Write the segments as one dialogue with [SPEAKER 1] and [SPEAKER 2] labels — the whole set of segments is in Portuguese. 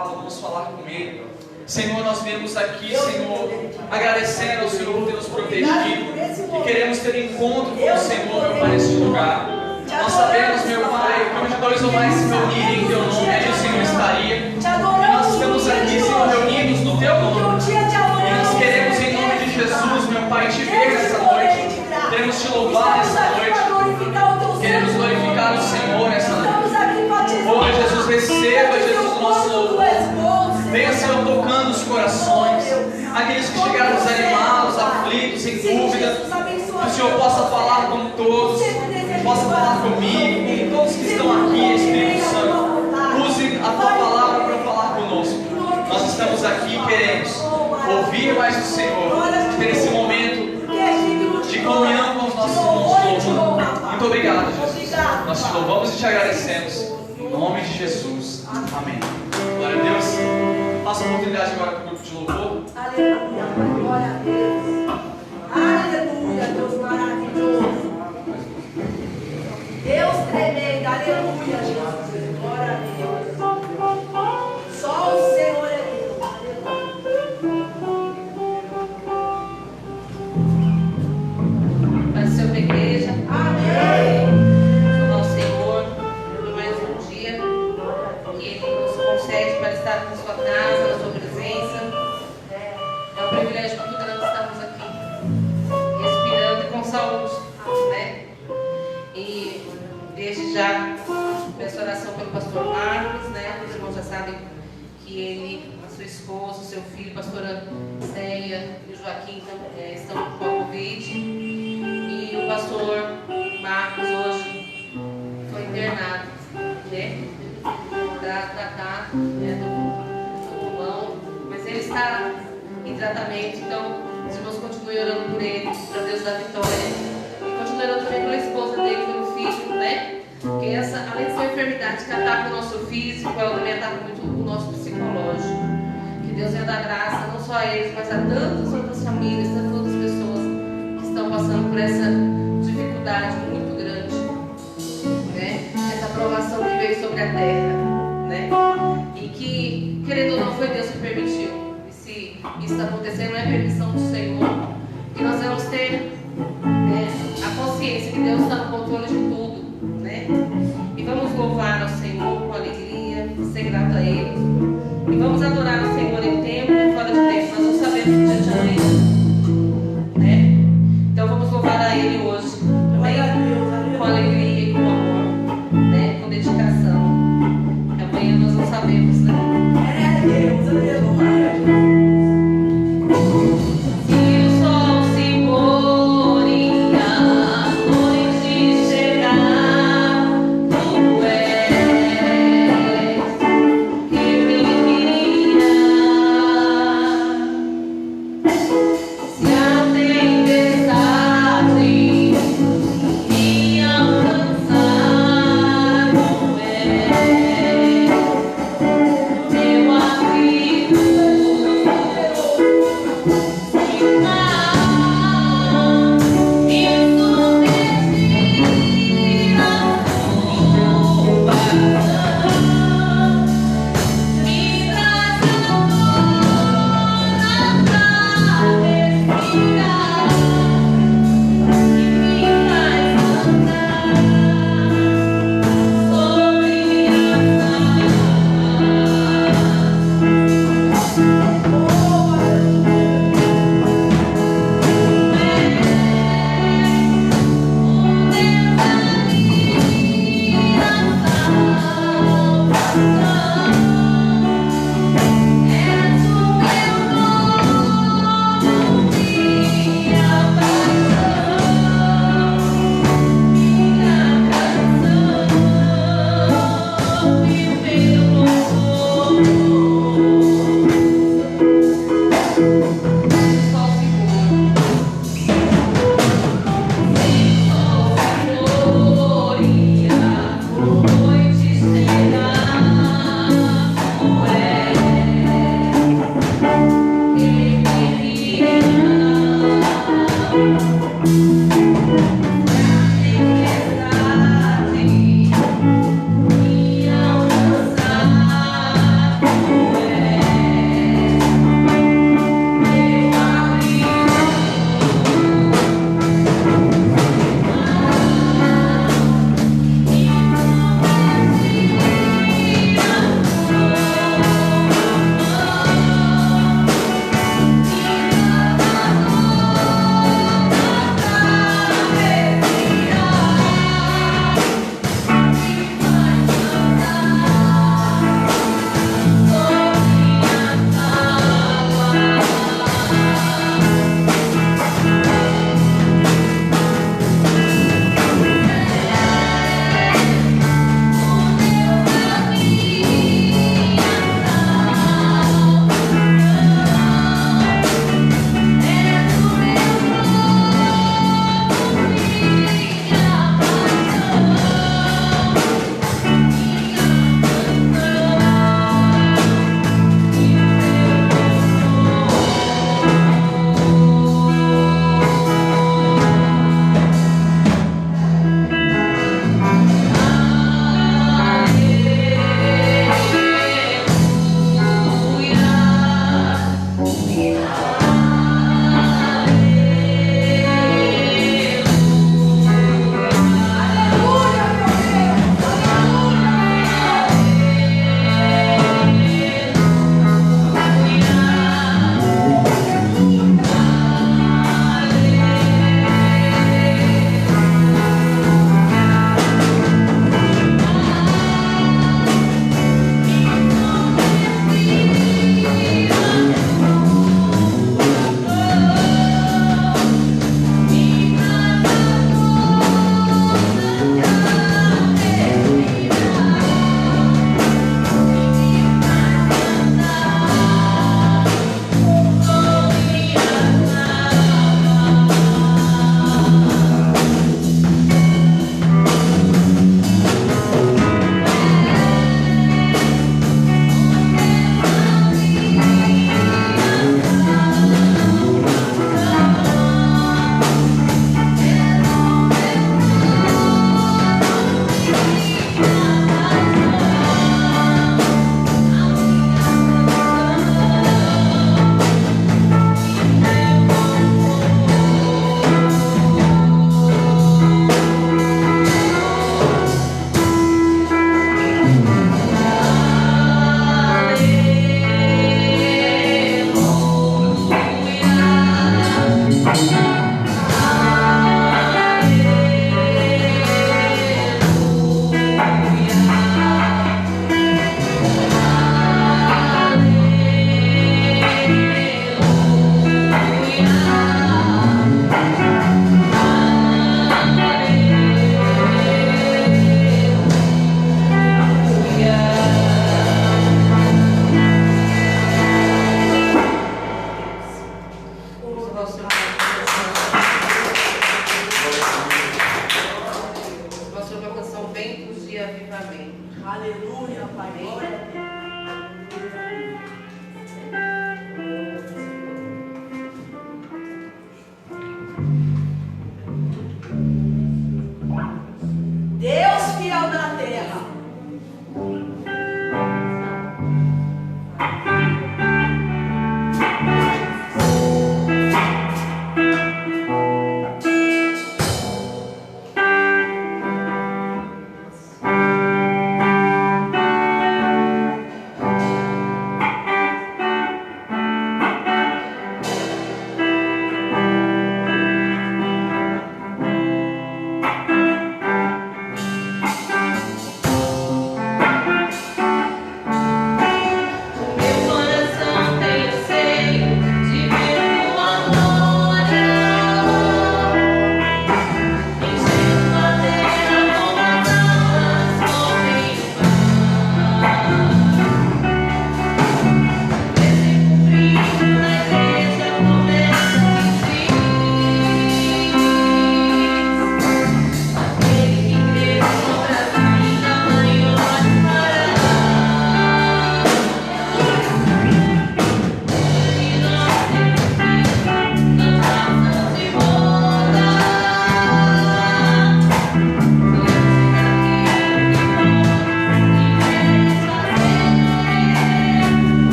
[SPEAKER 1] Vamos falar com Ele. Senhor, nós viemos aqui, Senhor, agradecendo ao Senhor por ter nos protegido e queremos ter encontro com o Senhor, meu Pai, neste lugar. Nós sabemos, meu Pai, que onde dois ou mais se reunirem em Teu nome, ali o Senhor estaria. E nós estamos aqui, Senhor, reunidos no Teu nome. E nós queremos, em nome de Jesus, meu Pai, Te ver nessa noite. Queremos Te louvar nessa noite. Queremos glorificar o Senhor nessa noite. Oh, Jesus, receba, Jesus, o nosso louvor. Venha, Senhor, tocando os corações. Aqueles que chegaram desanimados, aflitos, sem dúvida. Que o Senhor possa falar com todos. Possa falar comigo, com todos que estão aqui, Espírito Santo. Use a Tua palavra para falar conosco. Nós estamos aqui e queremos ouvir mais do Senhor. Ter esse momento de comunhão com os nossos irmãos. Muito obrigado, Jesus. Nós Te louvamos e Te agradecemos. Em nome de Jesus. Amém. Glória a Deus. Faça a oportunidade agora para o grupo de louvor.
[SPEAKER 2] Aleluia. Glória a Deus. Aleluia. Deus maravilhoso. Deus tremendo. Aleluia, Jesus. Glória a Deus. Só o Senhor é Deus. Aleluia.
[SPEAKER 3] Paz do Senhor da igreja.
[SPEAKER 2] Amém.
[SPEAKER 3] Ao Senhor por mais um dia que Ele nos concede para estar na sua casa, na sua presença. É um privilégio muito grande estarmos aqui, respirando e com saúde, né? E desde já peço oração pelo pastor Marcos, né? Os irmãos já sabem que ele, a sua esposa, o seu filho, a pastora Céia e o Joaquim estão com a Covid. E o pastor Marcos hoje foi internado, né? Para tratar, né, do pulmão, mas ele está em tratamento, então os irmãos continuem orando por ele, para Deus dar vitória, e continuem orando também pela esposa dele, pelo filho, né? Porque essa, além de ser uma enfermidade que ataca o nosso físico, ela também ataca muito o nosso psicológico. Que Deus venha dar graça, não só a eles, mas a tantas outras famílias, tantas outras pessoas que estão passando por essa dificuldade muito grande, né? Essa provação que veio sobre a terra, né? E que, querendo ou não, foi Deus que permitiu. E se isso está acontecendo, não é permissão do Senhor. Que nós vamos ter, né, a consciência que Deus está no controle de tudo, né? E vamos louvar ao Senhor com alegria, ser grato a Ele. E vamos adorar o Senhor em tempo e fora de tempo. Nós não sabemos o dia de amanhã, né? Então vamos louvar a Ele hoje, também, com alegria e com amor, né? Com dedicação. Amanhã nós não sabemos, né?
[SPEAKER 2] É Deus, aleluia.
[SPEAKER 3] Eu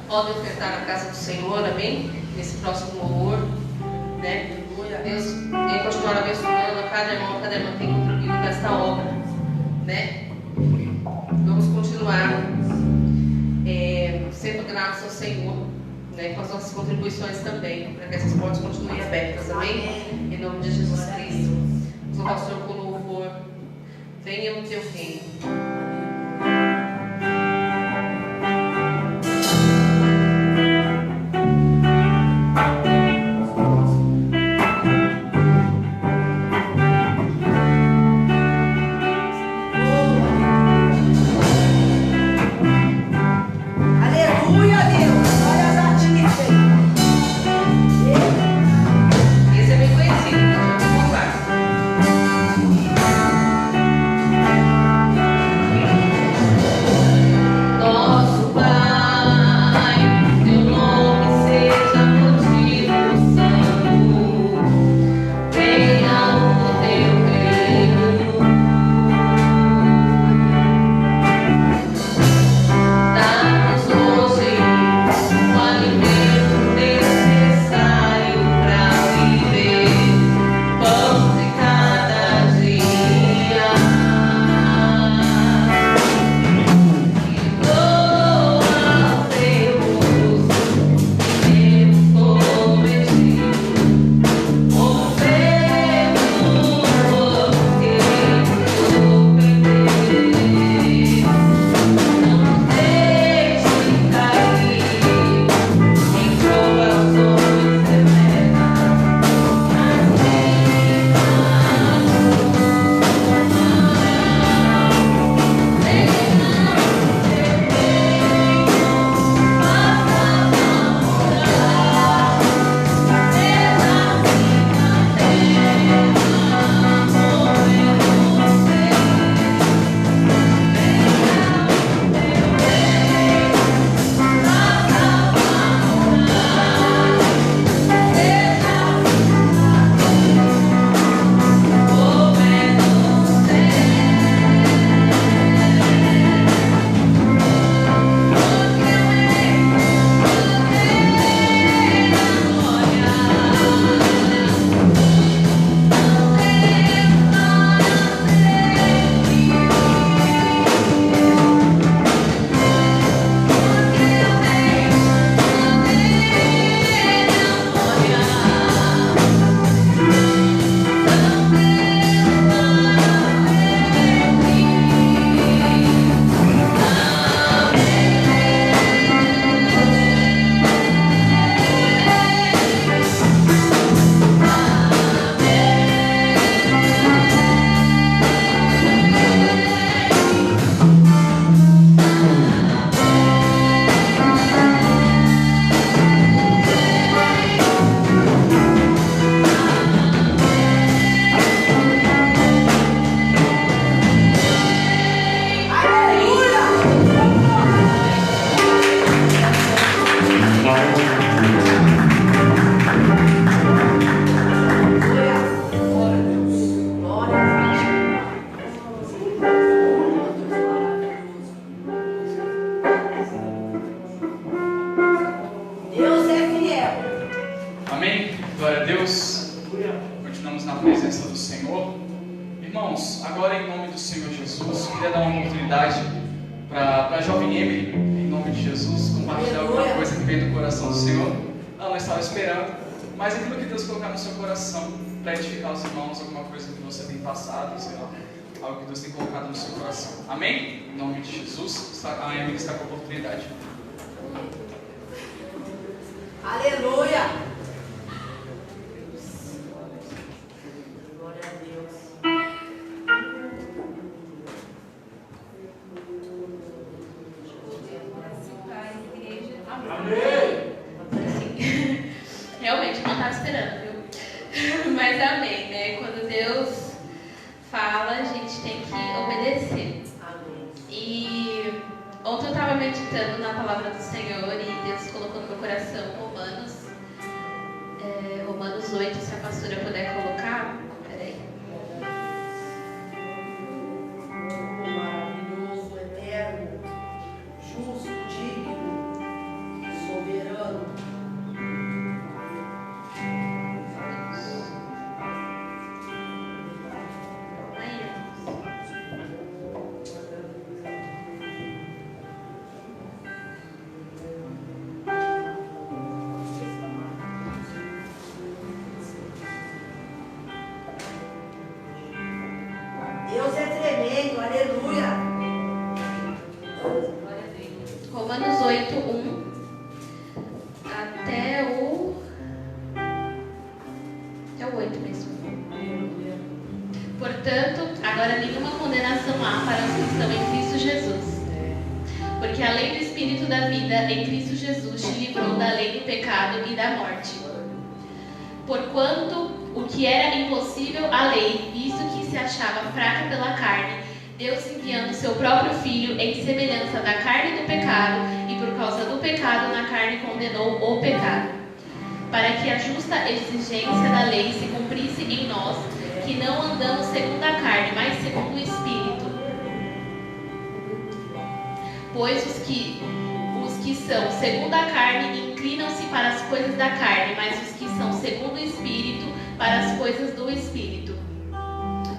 [SPEAKER 3] Podem ofertar na casa do Senhor, amém? Nesse próximo louvor, né? Deus vem continuar abençoando a cada irmão tem contribuído para esta obra, né? Vamos continuar sendo gratos ao Senhor, né? Com as nossas contribuições também, para que essas portas continuem abertas, amém? Em nome de Jesus Cristo. Vamos louvar o Senhor com louvor. Venha no teu reino.
[SPEAKER 2] Aleluia, Deus.
[SPEAKER 1] Deus. Continuamos na presença do Senhor. Irmãos, agora em nome do Senhor Jesus, queria dar uma oportunidade para a jovem Emily, em nome de Jesus, compartilhar alguma coisa que veio do coração do Senhor. Ela não estava esperando, mas aquilo que Deus colocar no seu coração para edificar os irmãos, alguma coisa que você tem passado, sei lá, algo que Deus tem colocado no seu coração. Amém? Em nome de Jesus, a Emily está com a oportunidade.
[SPEAKER 2] Aleluia!
[SPEAKER 3] Realmente, não estava esperando, viu? Mas amém, né? Quando Deus fala, a gente tem que obedecer. E ontem eu estava meditando na palavra do Senhor e Deus colocou no meu coração Romanos 8, se a pastora puder colocar. Peraí.
[SPEAKER 2] Maravilhoso, eterno, justo, digno e soberano. Deus é tremendo, aleluia.
[SPEAKER 3] Romanos 8, 1 até o 8 mesmo. Portanto, agora nenhuma condenação há para os que estão em Cristo Jesus. Porque a lei do Espírito da vida em Cristo Jesus te livrou da lei do pecado e da morte. Porquanto o que era impossível à lei, visto que se achava fraca pela carne, Deus enviando seu próprio Filho em semelhança da carne do pecado, e por causa do pecado na carne condenou o pecado, para que a justa exigência da lei se cumprisse em nós, que não andamos segundo a carne, mas segundo o Espírito. Pois os que são segundo a carne inclinam-se para as coisas da carne, mas os que são segundo o Espírito para as coisas do Espírito.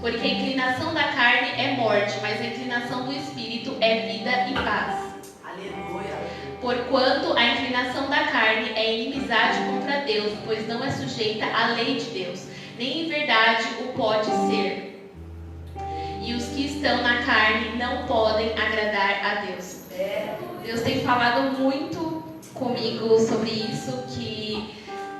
[SPEAKER 3] Porque a inclinação da carne é morte, mas a inclinação do Espírito é vida e paz.
[SPEAKER 2] Aleluia.
[SPEAKER 3] Porquanto a inclinação da carne é inimizade contra Deus, pois não é sujeita à lei de Deus, nem em verdade o pode ser. E os que estão na carne não podem agradar a Deus. Deus tem falado muito comigo sobre isso, que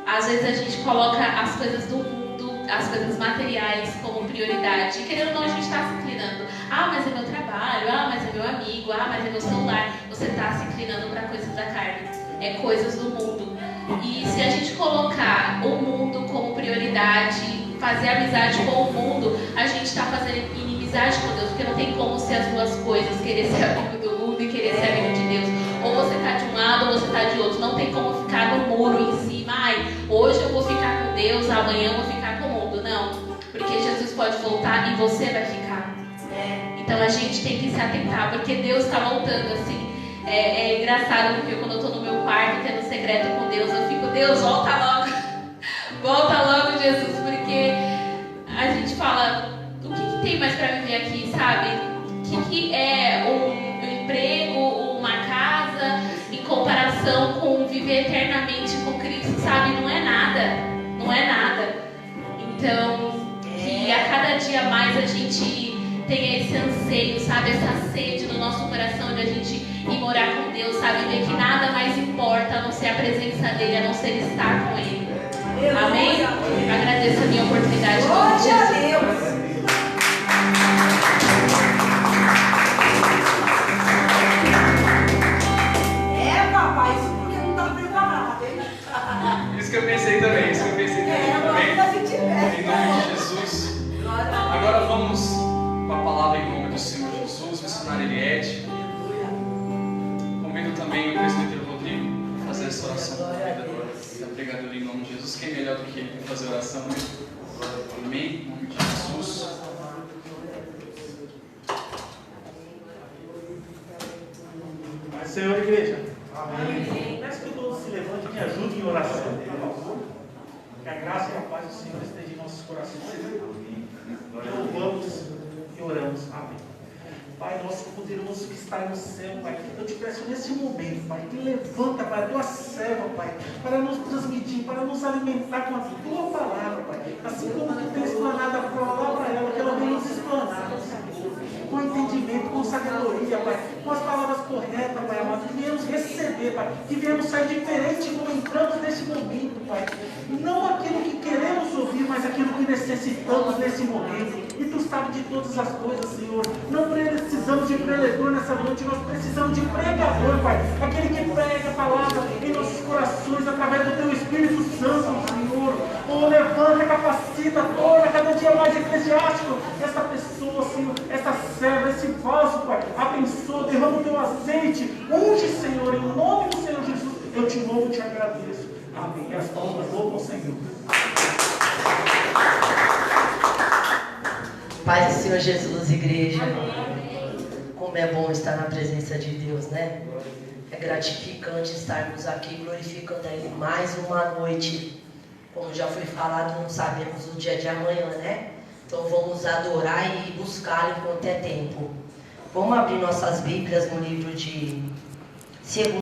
[SPEAKER 3] às vezes a gente coloca as coisas do mundo, as coisas materiais como prioridade. E querendo ou não, a gente está se inclinando. Ah, mas é meu trabalho. Ah, mas é meu amigo. Ah, mas é meu celular. Você está se inclinando para coisas da carne. É coisas do mundo. E se a gente colocar o mundo como prioridade, fazer amizade com o mundo, a gente está fazendo inimizade com Deus. Porque não tem como ser as duas coisas. Querer ser amigo do mundo e querer ser amigo de Deus. Ou você está de um lado ou você está de outro. Não tem como ficar no muro em cima. Ai, hoje eu vou ficar com Deus, amanhã eu vou ficar com o mundo. Não, porque Jesus pode voltar e você vai ficar. Então a gente tem que se atentar, porque Deus está voltando assim. É engraçado, porque quando eu estou no meu quarto tendo secreto com Deus, eu fico, Deus, volta logo. Volta logo, Jesus, porque a gente fala, o que tem mais para viver aqui, sabe? O que é um emprego, uma casa, em comparação com viver eternamente com Cristo, sabe? Não é nada, não é nada. Então, que a cada dia mais a gente tenha esse anseio, sabe? Essa sede no nosso coração de a gente ir morar com Deus, sabe? Ver que nada mais importa a não ser a presença dEle, a não ser estar com Ele. Amém? Agradeço a minha oportunidade.
[SPEAKER 2] Glória a Deus. Papai, isso porque não está preparado, hein?
[SPEAKER 1] Isso que eu pensei também, Amém? Em nome de Jesus. Agora vamos com a palavra em nome do Senhor Jesus, missionário Eliette. Convido também o presbítero Rodrigo a fazer essa oração da pregadora em nome de Jesus. Quem é melhor do que ele para fazer oração? Amém? Em nome de Jesus.
[SPEAKER 4] Mas, Senhor, igreja. Amém. Peço que todos se levantem e me ajudem em oração, por favor. Que a graça e a paz do Senhor estejam em nossos corações. Louvamos e oramos. Amém. Pai, nosso poderoso que está no céu, Pai, eu te peço nesse momento, Pai, que levanta, Pai, a tua serva, Pai, para nos transmitir, para nos alimentar com a tua palavra, Pai. Assim como tu tem explanado a palavra para ela, que ela venha nos explanar, Senhor, com entendimento, com sabedoria, Pai, com as palavras corretas, Pai amado, que viemos receber, Pai, que viemos sair diferente como entramos nesse momento, Pai. Não aquilo que queremos ouvir, mas aquilo que necessitamos nesse momento. E tu sabes de todas as coisas, Senhor. Não precisamos de pregador nessa noite, nós precisamos de pregador, Pai. Aquele que prega a palavra em nossos corações através do teu Espírito Santo, Senhor. Oh, levanta, capacita, torna cada dia mais eclesiástico essa pessoa, Senhor, essa serva, esse vaso, Pai. Abençoa, derrama o teu azeite. Unge, Senhor, em nome do Senhor Jesus. Eu te louvo e te agradeço. Amém. E as palmas louvam o Senhor.
[SPEAKER 5] Paz do Senhor Jesus, igreja. Como é bom estar na presença de Deus, né? É gratificante estarmos aqui glorificando a Ele mais uma noite. Como já foi falado, não sabemos o dia de amanhã, né? Então vamos adorar e buscá-lo enquanto é tempo. Vamos abrir nossas Bíblias no livro de 2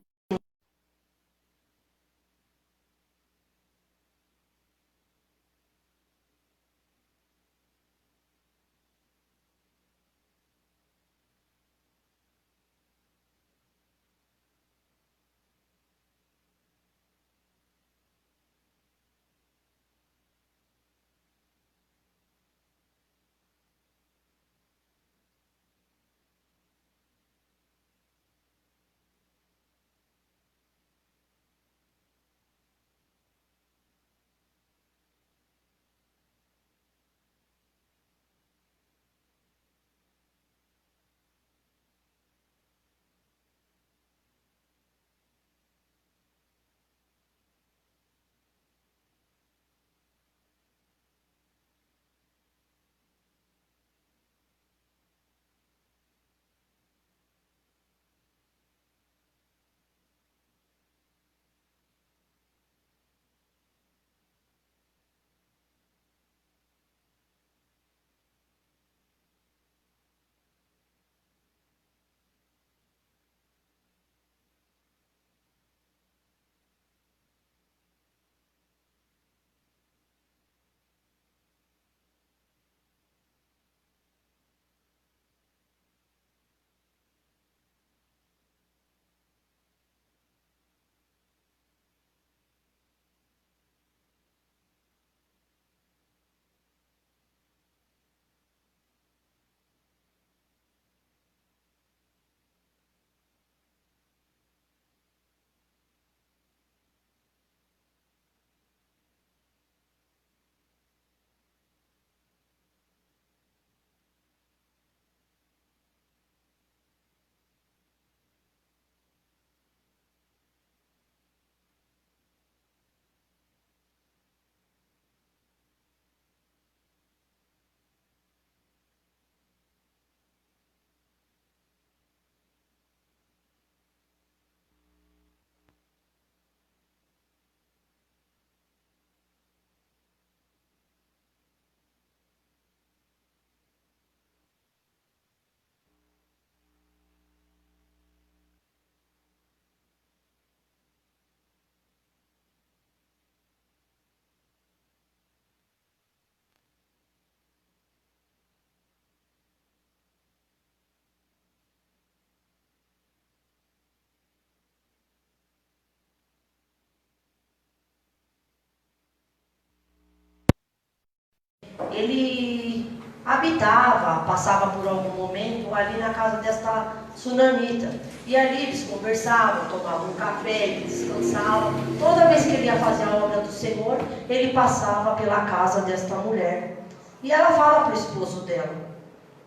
[SPEAKER 5] ele habitava, passava por algum momento ali na casa desta sunamita. E ali eles conversavam, tomavam um café, eles descansavam. Toda vez que ele ia fazer a obra do Senhor, ele passava pela casa desta mulher. E ela fala para o esposo dela: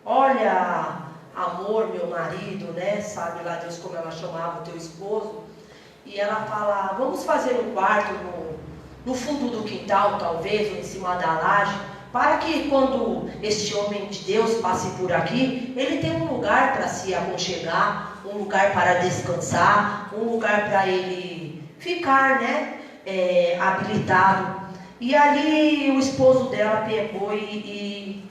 [SPEAKER 5] olha, amor, meu marido, né? Sabe lá Deus como ela chamava o teu esposo. E ela fala: vamos fazer um quarto no fundo do quintal, talvez, ou em cima da laje, para que quando este homem de Deus passe por aqui, ele tenha um lugar para se aconchegar, um lugar para descansar, um lugar para ele ficar, né, habilitado. E ali o esposo dela pegou e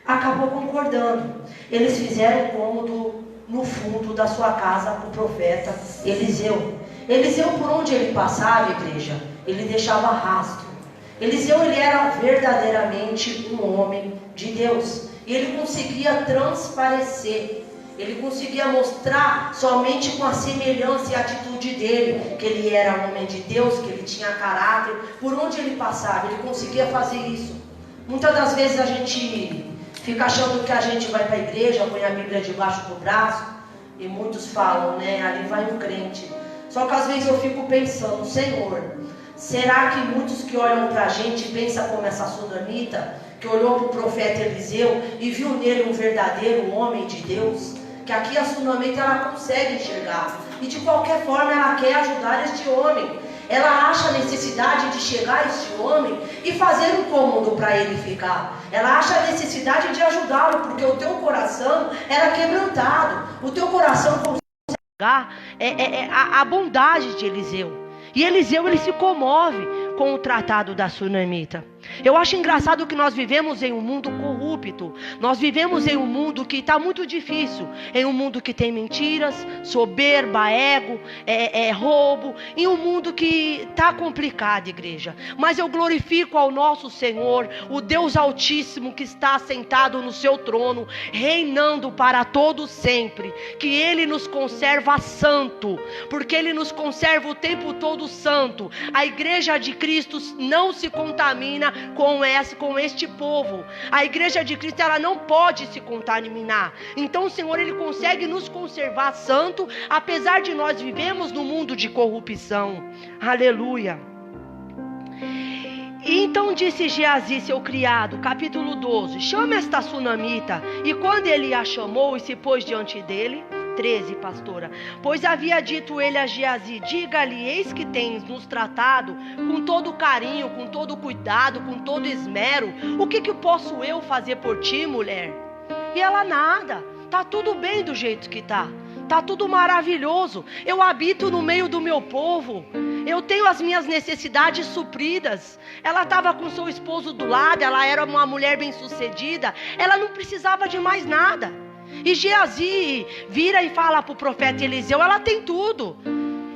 [SPEAKER 5] acabou concordando. Eles fizeram um cômodo no fundo da sua casa para o profeta Eliseu. Eliseu, por onde ele passava, igreja, ele deixava rastro. Eliseu, ele era verdadeiramente um homem de Deus. E ele conseguia transparecer. Ele conseguia mostrar somente com a semelhança e a atitude dele que ele era um homem de Deus, que ele tinha caráter. Por onde ele passava, ele conseguia fazer isso. Muitas das vezes a gente fica achando que a gente vai para a igreja, põe a Bíblia debaixo do braço, e muitos falam, né, ali vai um crente. Só que às vezes eu fico pensando, Senhor, será que muitos que olham para a gente pensam como essa sunamita, que olhou para o profeta Eliseu e viu nele um verdadeiro homem de Deus? Que aqui a sunamita ela consegue enxergar, e de qualquer forma ela quer ajudar este homem. Ela acha a necessidade de chegar a este homem e fazer um cômodo para ele ficar. Ela acha a necessidade de ajudá-lo, porque o teu coração era quebrantado. O teu coração consegue enxergar a bondade de Eliseu. E Eliseu, ele se comove com o tratado da sunamita. Eu acho engraçado que nós vivemos em um mundo corrupto. Nós vivemos em um mundo que está muito difícil. Em um mundo que tem mentiras, soberba, ego, roubo. Em um mundo que está complicado, igreja. Mas eu glorifico ao nosso Senhor, o Deus Altíssimo, que está sentado no seu trono, reinando para todo sempre. Que Ele nos conserva santo, porque Ele nos conserva o tempo todo santo. A igreja de Cristo não se contamina com este povo. A igreja de Cristo, ela não pode se contaminar. Então o Senhor, Ele consegue nos conservar santo, apesar de nós vivemos no mundo de corrupção. Aleluia. E então disse Geazi, seu criado, capítulo 12, chama esta sunamita. E quando ele a chamou e se pôs diante dele, 13, pastora. Pois havia dito ele a Geazi, diga-lhe, eis que tens nos tratado com todo carinho, com todo cuidado, com todo esmero. O que posso eu fazer por ti, mulher? E ela, nada. Tá tudo bem do jeito que tá. Tá tudo maravilhoso. Eu habito no meio do meu povo. Eu tenho as minhas necessidades supridas. Ela estava com seu esposo do lado. Ela era uma mulher bem-sucedida. Ela não precisava de mais nada. E Geazi vira e fala para o profeta Eliseu, ela tem tudo.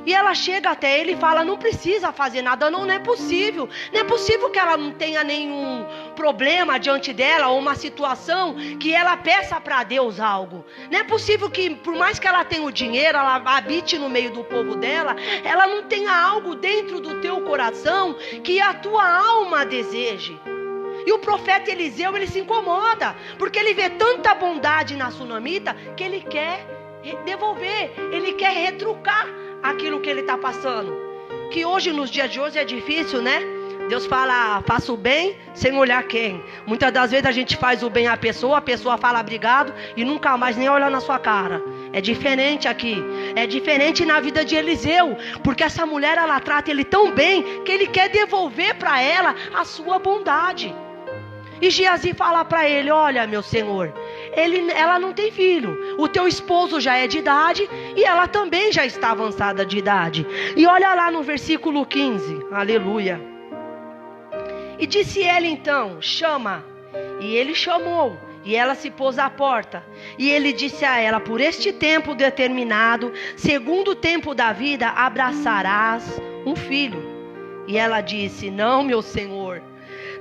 [SPEAKER 5] E ela chega até ele e fala, não precisa fazer nada, não é possível. Não é possível que ela não tenha nenhum problema diante dela, ou uma situação que ela peça para Deus algo. Não é possível que, por mais que ela tenha o dinheiro, ela habite no meio do povo dela, ela não tenha algo dentro do teu coração que a tua alma deseje. E o profeta Eliseu, ele se incomoda, porque ele vê tanta bondade na sunamita, que ele quer devolver, ele quer retrucar aquilo que ele está passando. Que hoje, nos dias de hoje, é difícil, né? Deus fala, faça o bem sem olhar quem. Muitas das vezes a gente faz o bem à pessoa, a pessoa fala obrigado e nunca mais nem olha na sua cara. É diferente aqui, é diferente na vida de Eliseu, porque essa mulher, ela trata ele tão bem, que ele quer devolver para ela a sua bondade. E Geazi fala para ele, olha meu senhor, ela não tem filho, o teu esposo já é de idade e ela também já está avançada de idade. E olha lá no versículo 15, aleluia. E disse ele então, chama. E ele chamou, e ela se pôs à porta. E ele disse a ela, por este tempo determinado, segundo o tempo da vida, abraçarás um filho. E ela disse, não meu senhor,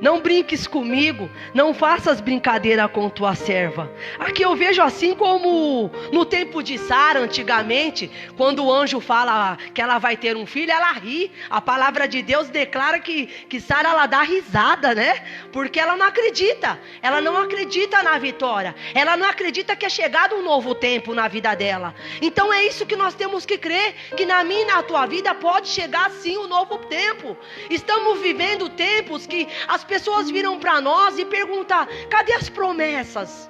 [SPEAKER 5] não brinques comigo, não faças brincadeira com tua serva. Aqui eu vejo assim como no tempo de Sara, antigamente, quando o anjo fala que ela vai ter um filho, ela ri. A palavra de Deus declara que Sara, ela dá risada, né? Porque ela não acredita na vitória. Ela não acredita que é chegado um novo tempo na vida dela. Então é isso que nós temos que crer, que na minha e na tua vida pode chegar sim um novo tempo. Estamos vivendo tempos que as pessoas viram para nós e perguntam, cadê as promessas?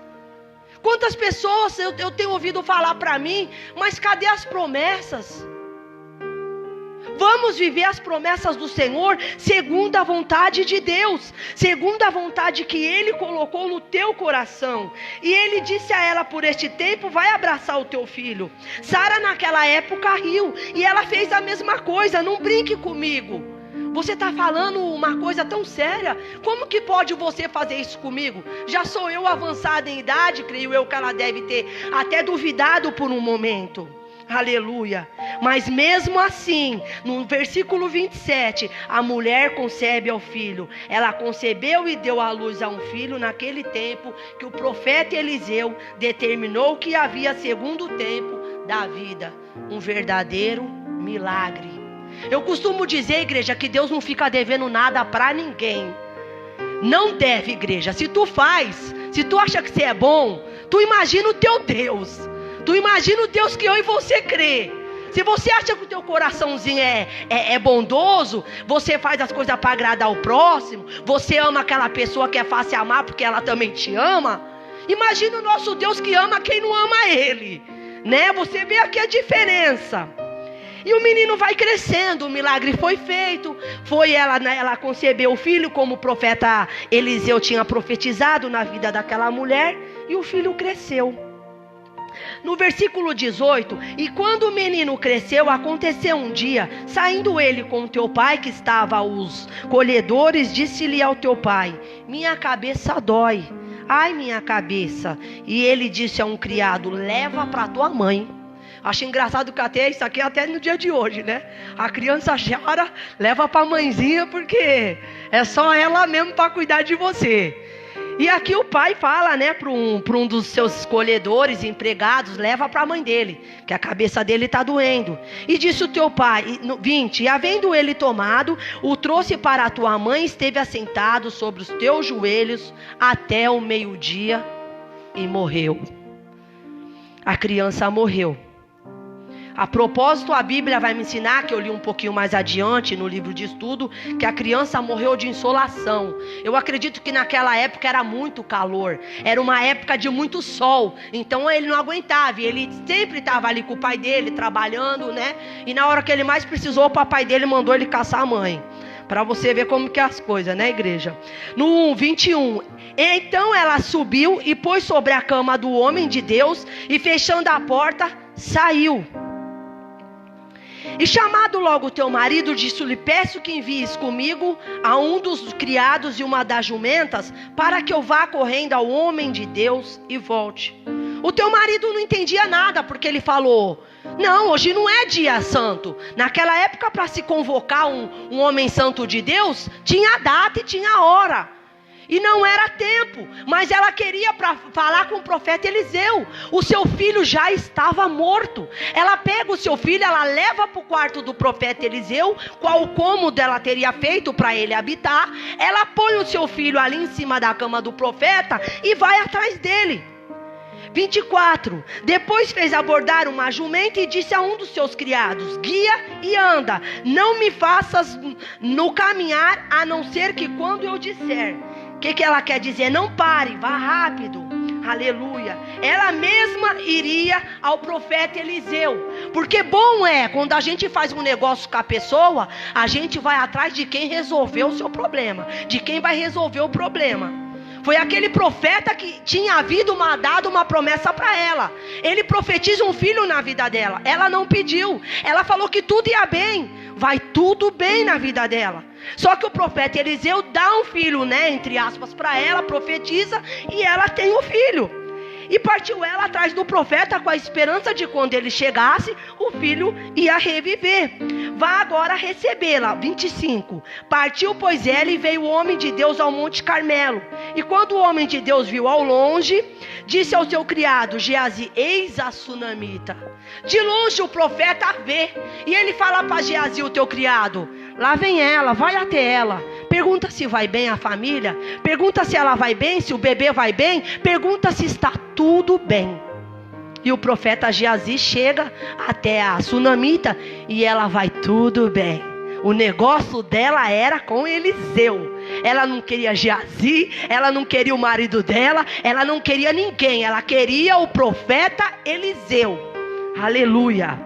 [SPEAKER 5] Quantas pessoas eu tenho ouvido falar para mim, mas cadê as promessas? Vamos viver as promessas do Senhor segundo a vontade de Deus, segundo a vontade que Ele colocou no teu coração. E Ele disse a ela, por este tempo vai abraçar o teu filho. Sara naquela época riu, e ela fez a mesma coisa, não brinque comigo. Você está falando uma coisa tão séria. Como que pode você fazer isso comigo? Já sou eu avançada em idade, creio eu que ela deve ter até duvidado por um momento. Aleluia. Mas mesmo assim, no versículo 27, a mulher concebe ao filho. Ela concebeu e deu à luz a um filho naquele tempo que o profeta Eliseu determinou que havia segundo tempo da vida. Um verdadeiro milagre. Eu costumo dizer, igreja, que Deus não fica devendo nada para ninguém. Não deve, igreja. Se tu faz, se tu acha que você é bom, tu imagina o teu Deus. Tu imagina o Deus que eu e você crê. Se você acha que o teu coraçãozinho é bondoso, você faz as coisas para agradar o próximo, você ama aquela pessoa que é fácil amar porque ela também te ama. Imagina o nosso Deus que ama quem não ama Ele, né? Você vê aqui a diferença. E o menino vai crescendo, o milagre foi feito. Ela concebeu o filho, como o profeta Eliseu tinha profetizado na vida daquela mulher. E o filho cresceu. No versículo 18, e quando o menino cresceu, aconteceu um dia, saindo ele com teu pai, que estava aos colhedores, disse-lhe ao teu pai: minha cabeça dói, ai minha cabeça. E ele disse a um criado: leva para tua mãe. Acho engraçado que até isso aqui, até no dia de hoje, né? A criança chora, leva para a mãezinha, porque é só ela mesmo para cuidar de você. E aqui o pai fala, né, para um dos seus colhedores, empregados: leva para a mãe dele, que a cabeça dele está doendo. E disse o teu pai, 20, e havendo ele tomado, o trouxe para a tua mãe, esteve assentado sobre os teus joelhos até o meio-dia e morreu. A criança morreu. A propósito, a Bíblia vai me ensinar, que eu li um pouquinho mais adiante no livro de estudo, que a criança morreu de insolação. Eu acredito que naquela época era muito calor, era uma época de muito sol, então ele não aguentava, e ele sempre estava ali com o pai dele, trabalhando, né? E na hora que ele mais precisou, o papai dele mandou ele caçar a mãe. Para você ver como que é as coisas, né, igreja? No 21, então ela subiu e pôs sobre a cama do homem de Deus, e fechando a porta, saiu. E chamado logo o teu marido, disse-lhe: peço que envies comigo a um dos criados e uma das jumentas, para que eu vá correndo ao homem de Deus e volte. O teu marido não entendia nada, porque ele falou: não, hoje não é dia santo. Naquela época, para se convocar um homem santo de Deus, tinha data e tinha hora. E não era tempo, mas ela queria falar com o profeta Eliseu. O seu filho já estava morto. Ela pega o seu filho, ela leva para o quarto do profeta Eliseu, qual cômodo ela teria feito para ele habitar. Ela põe o seu filho ali em cima da cama do profeta e vai atrás dele. 24, depois fez abordar uma jumenta e disse a um dos seus criados: guia e anda, não me faças no caminhar, a não ser que quando eu disser. O que ela quer dizer? Não pare, vá rápido. Aleluia. Ela mesma iria ao profeta Eliseu. Porque bom é, quando a gente faz um negócio com a pessoa, a gente vai atrás de quem resolveu o seu problema, de quem vai resolver o problema. Foi aquele profeta que tinha dado uma promessa para ela. Ele profetiza um filho na vida dela. Ela não pediu. Ela falou que tudo ia bem. Vai tudo bem na vida dela. Só que o profeta Eliseu dá um filho, né, entre aspas, para ela, profetiza, e ela tem o filho. E partiu ela atrás do profeta com a esperança de quando ele chegasse, o filho ia reviver. Vá agora recebê-la. 25. Partiu, pois, ela, e veio o homem de Deus ao Monte Carmelo. E quando o homem de Deus viu ao longe, disse ao seu criado Geazi: eis a sunamita. De longe o profeta vê, e ele fala para Geazi, o teu criado: lá vem ela, vai até ela. Pergunta se vai bem a família. Pergunta se ela vai bem, se o bebê vai bem. Pergunta se está tudo bem. E o profeta Geazi chega até a sunamita e ela vai tudo bem. O negócio dela era com Eliseu. Ela não queria Geazi, ela não queria o marido dela, ela não queria ninguém. Ela queria o profeta Eliseu. Aleluia.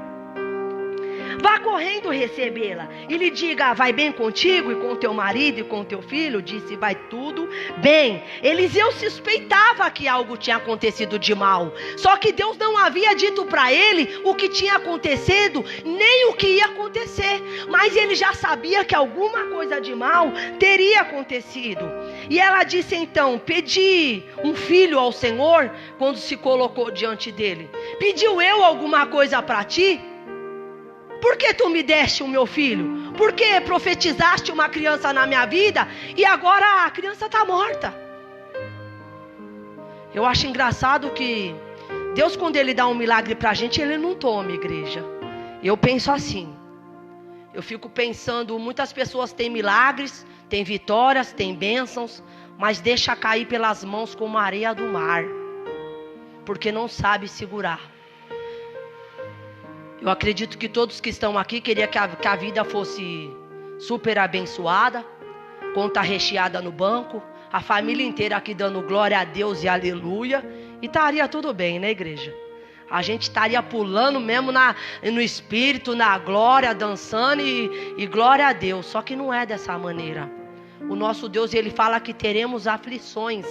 [SPEAKER 5] Vá correndo recebê-la e lhe diga: vai bem contigo e com teu marido e com teu filho? Disse: vai tudo bem. Eliseu suspeitava que algo tinha acontecido de mal, só que Deus não havia dito para ele o que tinha acontecido, nem o que ia acontecer, mas ele já sabia que alguma coisa de mal teria acontecido. E ela disse então: pedi um filho ao Senhor. Quando se colocou diante dele: pediu eu alguma coisa para ti? Por que tu me deste o meu filho? Por que profetizaste uma criança na minha vida e agora a criança está morta? Eu acho engraçado que Deus, quando Ele dá um milagre para a gente, Ele não toma, igreja. Eu penso assim. Eu fico pensando, muitas pessoas têm milagres, têm vitórias, têm bênçãos, mas deixa cair pelas mãos como a areia do mar, porque não sabe segurar. Eu acredito que todos que estão aqui queriam que a vida fosse super abençoada, conta recheada no banco, a família inteira aqui dando glória a Deus e aleluia, e estaria tudo bem, né, igreja? A gente estaria pulando mesmo no espírito, na glória, dançando e glória a Deus. Só que não é dessa maneira. O nosso Deus, Ele fala que teremos aflições,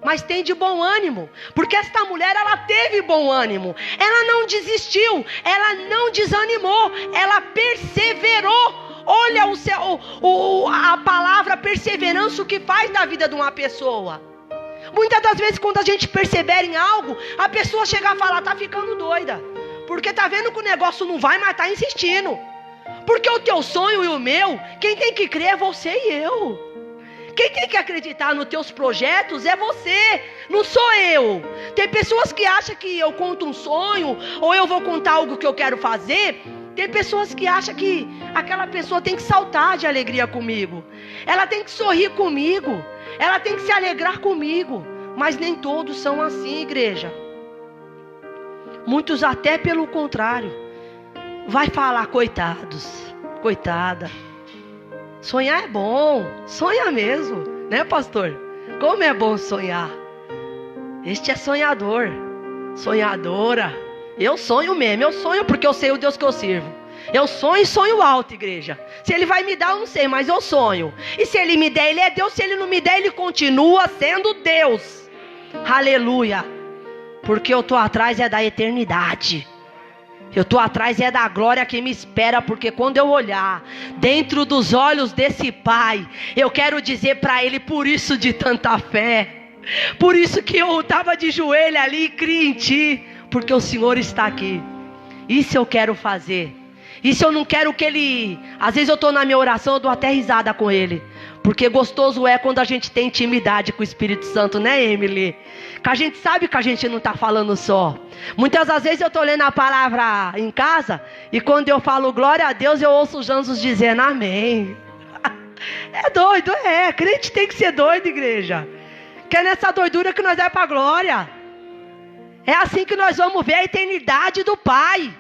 [SPEAKER 5] mas tem de bom ânimo, porque esta mulher, ela teve bom ânimo, ela não desistiu, ela não desanimou, ela perseverou. Olha a palavra perseverança, o que faz na vida de uma pessoa. Muitas das vezes, quando a gente persevera em algo, a pessoa chega a falar: tá ficando doida, porque tá vendo que o negócio não vai, mas tá insistindo. Porque o teu sonho e o meu, quem tem que crer é você e eu. Quem tem que acreditar nos teus projetos é você, não sou eu. Tem pessoas que acham que eu conto um sonho, ou eu vou contar algo que eu quero fazer. Tem pessoas que acham que aquela pessoa tem que saltar de alegria comigo, ela tem que sorrir comigo, ela tem que se alegrar comigo. Mas nem todos são assim, igreja. Muitos até pelo contrário. Vai falar: coitados, coitada. Sonhar é bom, sonha mesmo, né, pastor? Como é bom sonhar. Este é sonhador, sonhadora. Eu sonho mesmo, eu sonho porque eu sei o Deus que eu sirvo. Eu sonho e sonho alto, igreja. Se Ele vai me dar, eu não sei, mas eu sonho. E se Ele me der, Ele é Deus. Se Ele não me der, Ele continua sendo Deus. Aleluia. Porque eu estou atrás é da eternidade. Eu estou atrás é da glória que me espera, porque quando eu olhar dentro dos olhos desse Pai, eu quero dizer para Ele: por isso de tanta fé, por isso que eu estava de joelho ali e criei em Ti, porque o Senhor está aqui. Isso eu quero fazer. Isso eu não quero que Ele... Às vezes eu estou na minha oração, eu dou até risada com Ele, porque gostoso é quando a gente tem intimidade com o Espírito Santo, né, Emily? Que a gente sabe que a gente não está falando só. Muitas das vezes eu estou lendo a palavra em casa, e quando eu falo glória a Deus, eu ouço os anjos dizendo amém. É doido, é. Crente tem que ser doido, igreja. Que é nessa doidura que nós é para a glória. É assim que nós vamos ver a eternidade do Pai.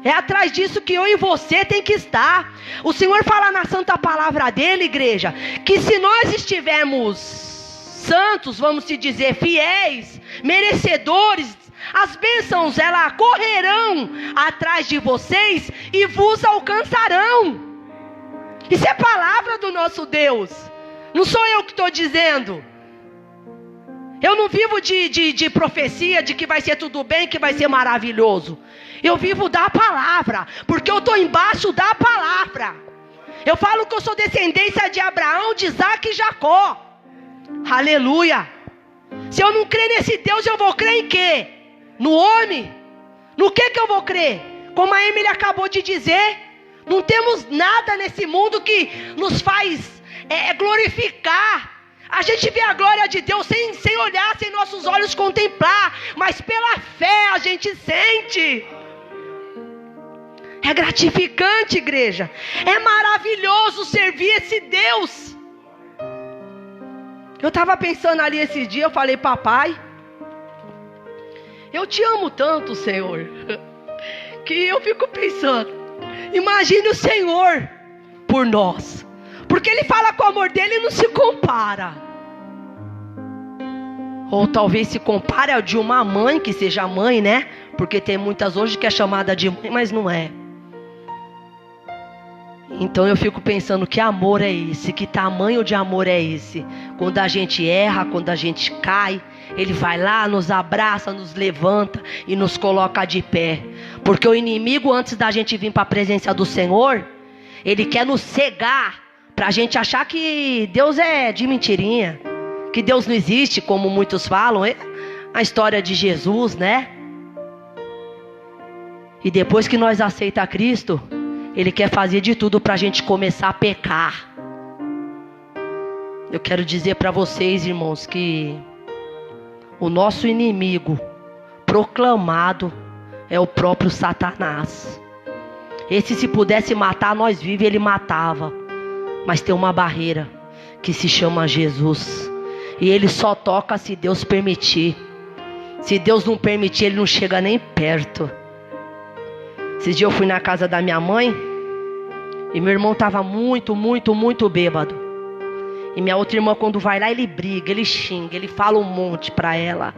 [SPEAKER 5] É atrás disso que eu e você tem que estar. O Senhor fala na santa palavra dele, igreja, que se nós estivermos santos, vamos se dizer, fiéis, merecedores, as bênçãos, elas correrão atrás de vocês e vos alcançarão. Isso é palavra do nosso Deus. Não sou eu que estou dizendo. Eu não vivo de profecia, de que vai ser tudo bem, que vai ser maravilhoso. Eu vivo da palavra, porque eu estou embaixo da palavra. Eu falo que eu sou descendência de Abraão, de Isaac e Jacó. Aleluia. Se eu não crer nesse Deus, eu vou crer em quê? No homem? No que eu vou crer? Como a Emily acabou de dizer, não temos nada nesse mundo que nos faz glorificar. A gente vê a glória de Deus sem olhar, sem nossos olhos contemplar, mas pela fé a gente sente. É gratificante, igreja. É maravilhoso servir esse Deus. Eu estava pensando ali esse dia, eu falei: papai, eu te amo tanto, Senhor, que eu fico pensando, imagine o Senhor por nós. Porque Ele fala que o amor dele não se compara. Ou talvez se compare ao de uma mãe, que seja mãe, né? Porque tem muitas hoje que é chamada de mãe, mas não é. Então eu fico pensando, que amor é esse? Que tamanho de amor é esse? Quando a gente erra, quando a gente cai, Ele vai lá, nos abraça, nos levanta e nos coloca de pé. Porque o inimigo, antes da gente vir para a presença do Senhor, ele quer nos cegar, para a gente achar que Deus é de mentirinha, que Deus não existe, como muitos falam. É a história de Jesus, né? E depois que nós aceitamos Cristo, Ele quer fazer de tudo para a gente começar a pecar. Eu quero dizer para vocês, irmãos, que o nosso inimigo proclamado é o próprio Satanás. Esse, se pudesse matar nós vivos, ele matava. Mas tem uma barreira que se chama Jesus. E ele só toca se Deus permitir. Se Deus não permitir, ele não chega nem perto. Esses dias eu fui na casa da minha mãe e meu irmão estava muito bêbado. E minha outra irmã, quando vai lá, ele briga, ele xinga, ele fala um monte pra ela.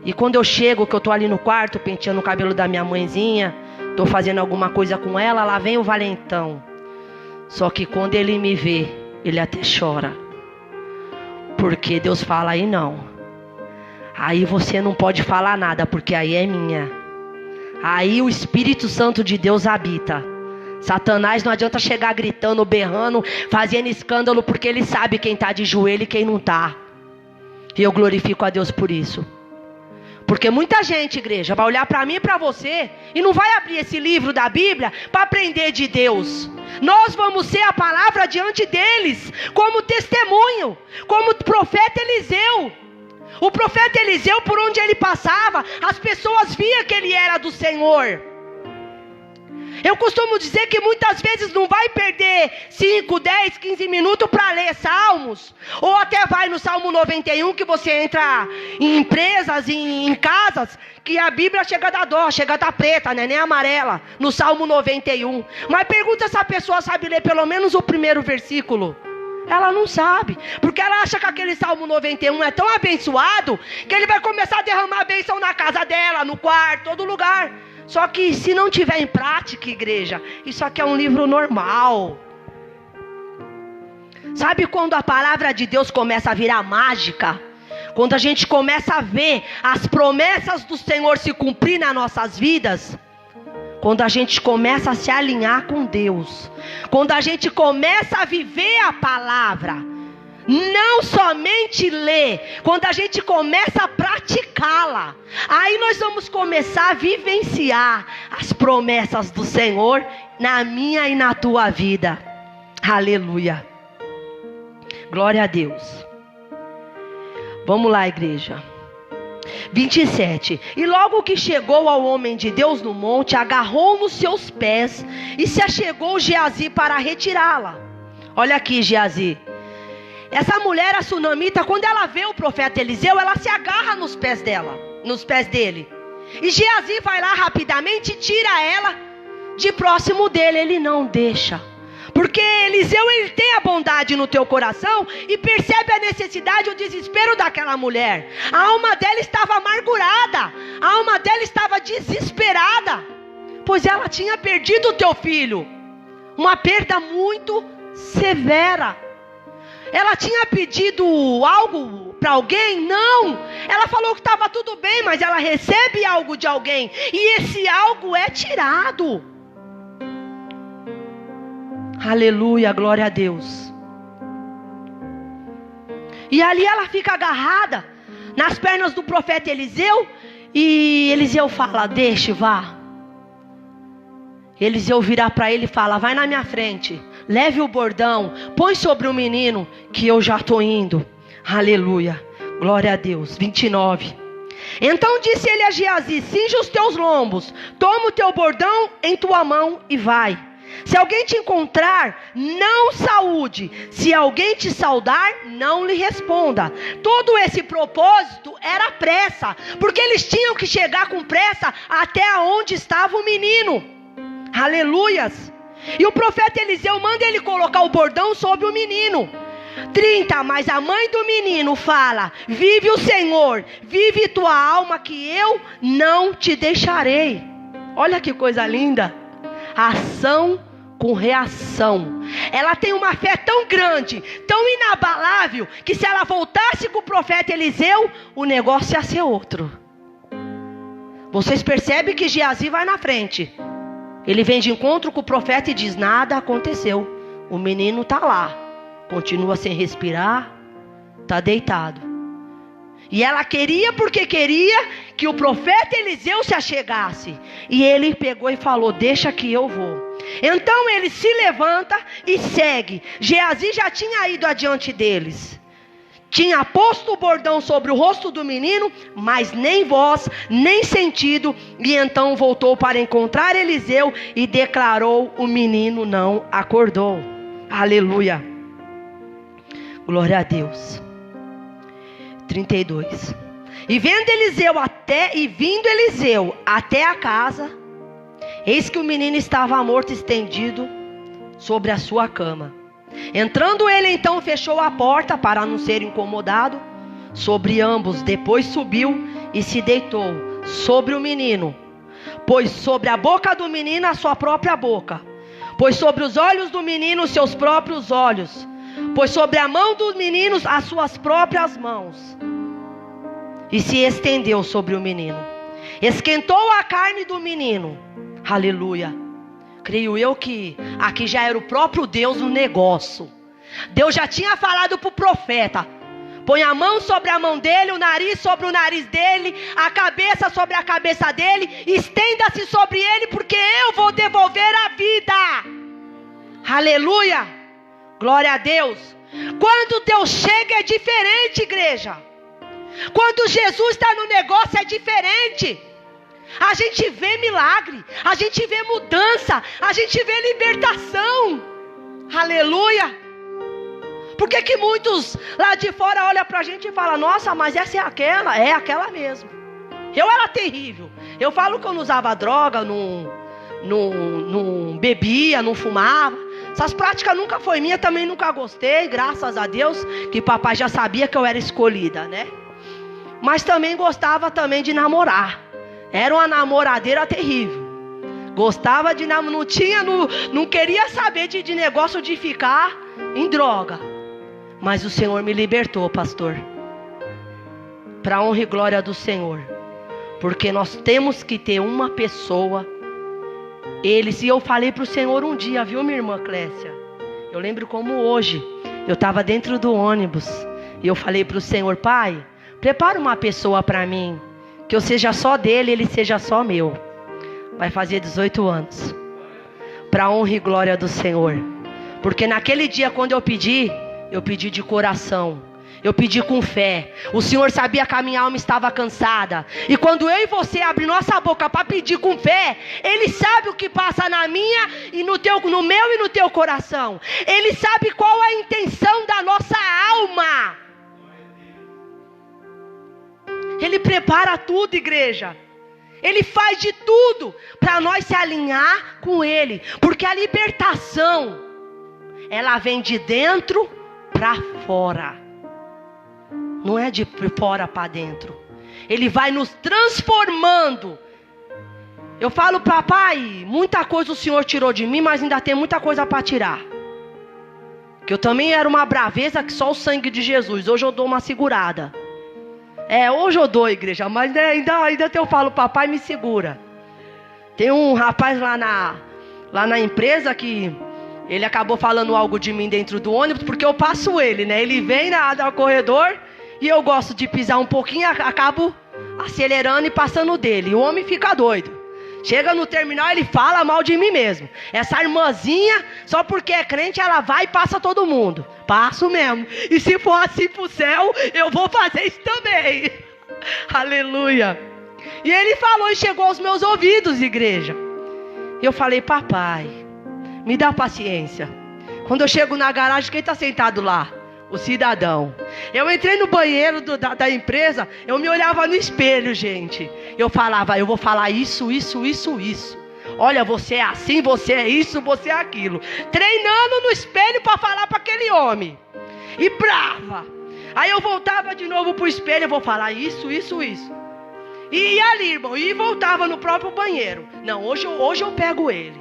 [SPEAKER 5] E quando eu chego, que eu tô ali no quarto penteando o cabelo da minha mãezinha, tô fazendo alguma coisa com ela, lá vem o valentão. Só que quando ele me vê, ele até chora. Porque Deus fala, aí não. Aí você não pode falar nada, porque aí é minha. Aí o Espírito Santo de Deus habita. Satanás não adianta chegar gritando, berrando, fazendo escândalo, porque ele sabe quem está de joelho e quem não está. E eu glorifico a Deus por isso. Porque muita gente, igreja, vai olhar para mim e para você e não vai abrir esse livro da Bíblia para aprender de Deus. Nós vamos ser a palavra diante deles, como testemunho, como o profeta Eliseu. O profeta Eliseu, por onde ele passava, as pessoas viam que ele era do Senhor. Eu costumo dizer que muitas vezes não vai perder 5, 10, 15 minutos para ler Salmos. Ou até vai no Salmo 91, que você entra em empresas, em casas, que a Bíblia chega da dó, chega da preta, né? Nem amarela, no Salmo 91. Mas pergunta se a pessoa sabe ler pelo menos o primeiro versículo. Ela não sabe, porque ela acha que aquele Salmo 91 é tão abençoado, que ele vai começar a derramar a bênção na casa dela, no quarto, todo lugar. Só que se não tiver em prática, igreja, isso aqui é um livro normal. Sabe quando a palavra de Deus começa a virar mágica? Quando a gente começa a ver as promessas do Senhor se cumprir nas nossas vidas? Quando a gente começa a se alinhar com Deus. Quando a gente começa a viver a palavra. Não somente ler. Quando a gente começa a praticá-la. Aí nós vamos começar a vivenciar as promessas do Senhor na minha e na tua vida. Aleluia. Glória a Deus. Vamos lá, igreja. 27. E logo que chegou ao homem de Deus no monte, agarrou nos seus pés e se achegou Geazi para retirá-la. Olha aqui, Geazi. Essa mulher, a sunamita, quando ela vê o profeta Eliseu, ela se agarra nos pés dele. E Geazi vai lá rapidamente e tira ela de próximo dele. Ele não deixa. Porque Eliseu, ele tem a bondade no teu coração e percebe a necessidade, o desespero daquela mulher. A alma dela estava amargurada, a alma dela estava desesperada, pois ela tinha perdido o teu filho. Uma perda muito severa. Ela tinha pedido algo para alguém? Não. Ela falou que estava tudo bem, mas ela recebe algo de alguém. E esse algo é tirado. Aleluia, glória a Deus. E ali ela fica agarrada nas pernas do profeta Eliseu. E Eliseu fala, deixe, vá. Eliseu vira para ele e fala, vai na minha frente, leve o bordão, põe sobre o menino, que eu já estou indo. Aleluia, glória a Deus. 29. Então disse ele a Geazi, cinge os teus lombos, toma o teu bordão em tua mão e vai. Se alguém te encontrar, não saúde. Se alguém te saudar, não lhe responda. Todo esse propósito era pressa, porque eles tinham que chegar com pressa até onde estava o menino. Aleluias. E o profeta Eliseu manda ele colocar o bordão sobre o menino. 30, mas a mãe do menino fala, vive o Senhor, vive tua alma, que eu não te deixarei. Olha que coisa linda. Ação com reação. Ela tem uma fé tão grande, tão inabalável, que se ela voltasse com o profeta Eliseu, o negócio ia ser outro. Vocês percebem que Geazi vai na frente. Ele vem de encontro com o profeta e diz: nada aconteceu. O menino está lá, continua sem respirar, está deitado. E ela queria, porque queria que o profeta Eliseu se achegasse. E ele pegou e falou: deixa que eu vou. Então ele se levanta e segue. Geazi já tinha ido adiante deles. Tinha posto o bordão sobre o rosto do menino, mas nem voz, nem sentido. E então voltou para encontrar Eliseu e declarou: o menino não acordou. Aleluia. Glória a Deus. 32. E vindo Eliseu até a casa, eis que o menino estava morto, estendido sobre a sua cama. Entrando ele, então fechou a porta para não ser incomodado sobre ambos. Depois subiu e se deitou sobre o menino, pôs sobre a boca do menino a sua própria boca, pôs sobre os olhos do menino os seus próprios olhos, pôs sobre a mão dos meninos as suas próprias mãos, e se estendeu sobre o menino. Esquentou a carne do menino. Aleluia. Creio eu que aqui já era o próprio Deus no negócio. Deus já tinha falado para o profeta: põe a mão sobre a mão dele, o nariz sobre o nariz dele, a cabeça sobre a cabeça dele, estenda-se sobre ele, porque eu vou devolver a vida. Aleluia. Glória a Deus. Quando Deus chega é diferente, igreja. Quando Jesus está no negócio é diferente. A gente vê milagre, a gente vê mudança, a gente vê libertação. Aleluia. Por que muitos lá de fora olham pra gente e falam: nossa, mas essa é aquela? É aquela mesmo. Eu era terrível. Eu falo que eu não usava droga, não bebia, não fumava. Essas práticas nunca foi minha, também nunca gostei. Graças a Deus que papai já sabia que eu era escolhida, né? Mas também gostava também de namorar. Era uma namoradeira terrível. Gostava de namorar, não queria saber de negócio de ficar em droga. Mas o Senhor me libertou, pastor. Para honra e glória do Senhor. Porque nós temos que ter uma pessoa. E eu falei para o Senhor um dia, viu, minha irmã Clécia? Eu lembro como hoje. Eu estava dentro do ônibus. E eu falei para o Senhor: pai, prepara uma pessoa para mim, que eu seja só dele, ele seja só meu. Vai fazer 18 anos. Para honra e glória do Senhor. Porque naquele dia quando eu pedi de coração. Eu pedi com fé. O Senhor sabia que a minha alma estava cansada. E quando eu e você abrir nossa boca para pedir com fé, Ele sabe o que passa na minha e no meu e no teu coração. Ele sabe qual a intenção da nossa alma. Ele prepara tudo, igreja. Ele faz de tudo para nós se alinhar com Ele. Porque a libertação, ela vem de dentro para fora. Não é de fora para dentro. Ele vai nos transformando. Eu falo: papai, muita coisa o Senhor tirou de mim, mas ainda tem muita coisa para tirar. Que eu também era uma braveza que só o sangue de Jesus. Hoje eu dou uma segurada. Hoje eu dou, igreja, mas ainda eu falo: papai, me segura. Tem um rapaz lá na empresa que ele acabou falando algo de mim dentro do ônibus, porque eu passo ele, né? Ele vem no corredor e eu gosto de pisar um pouquinho, acabo acelerando e passando dele. E o homem fica doido. Chega no terminal, ele fala mal de mim mesmo. Essa irmãzinha, só porque é crente, ela vai e passa todo mundo. Passo mesmo. E se for assim pro céu, eu vou fazer isso também. Aleluia. E ele falou e chegou aos meus ouvidos, igreja. Eu falei: papai, me dá paciência. Quando eu chego na garagem, quem está sentado lá? O cidadão. Eu entrei no banheiro da empresa, eu me olhava no espelho, gente. Eu falava: eu vou falar isso. Olha, você é assim, você é isso, você é aquilo. Treinando no espelho para falar para aquele homem. E brava. Aí eu voltava de novo para o espelho, eu vou falar isso. E ia ali, irmão, e voltava no próprio banheiro. Não, hoje eu pego ele.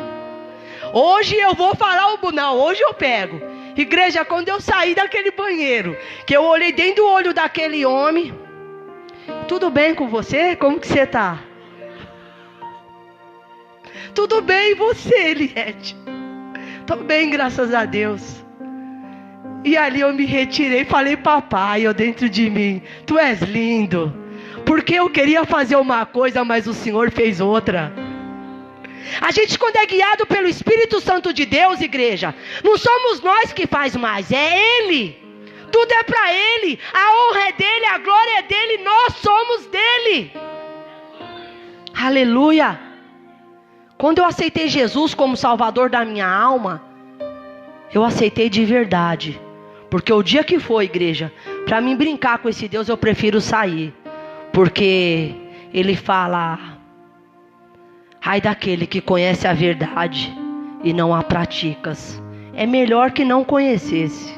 [SPEAKER 5] Hoje eu vou falar não, hoje eu pego. Igreja, quando eu saí daquele banheiro, que eu olhei dentro do olho daquele homem, tudo bem com você? Como que você está? Tudo bem, e você, Eliette? Estou bem, graças a Deus. E ali eu me retirei e falei, papai, eu dentro de mim, tu és lindo. Porque eu queria fazer uma coisa, mas o Senhor fez outra. A gente, quando é guiado pelo Espírito Santo de Deus, igreja, não somos nós que faz mais, é Ele. Tudo é para Ele, a honra é dEle, a glória é dEle, nós somos dEle. Aleluia. Quando eu aceitei Jesus como Salvador da minha alma, eu aceitei de verdade. Porque o dia que for, igreja, para mim brincar com esse Deus, eu prefiro sair. Porque Ele fala... Ai daquele que conhece a verdade e não a praticas. É melhor que não conhecesse.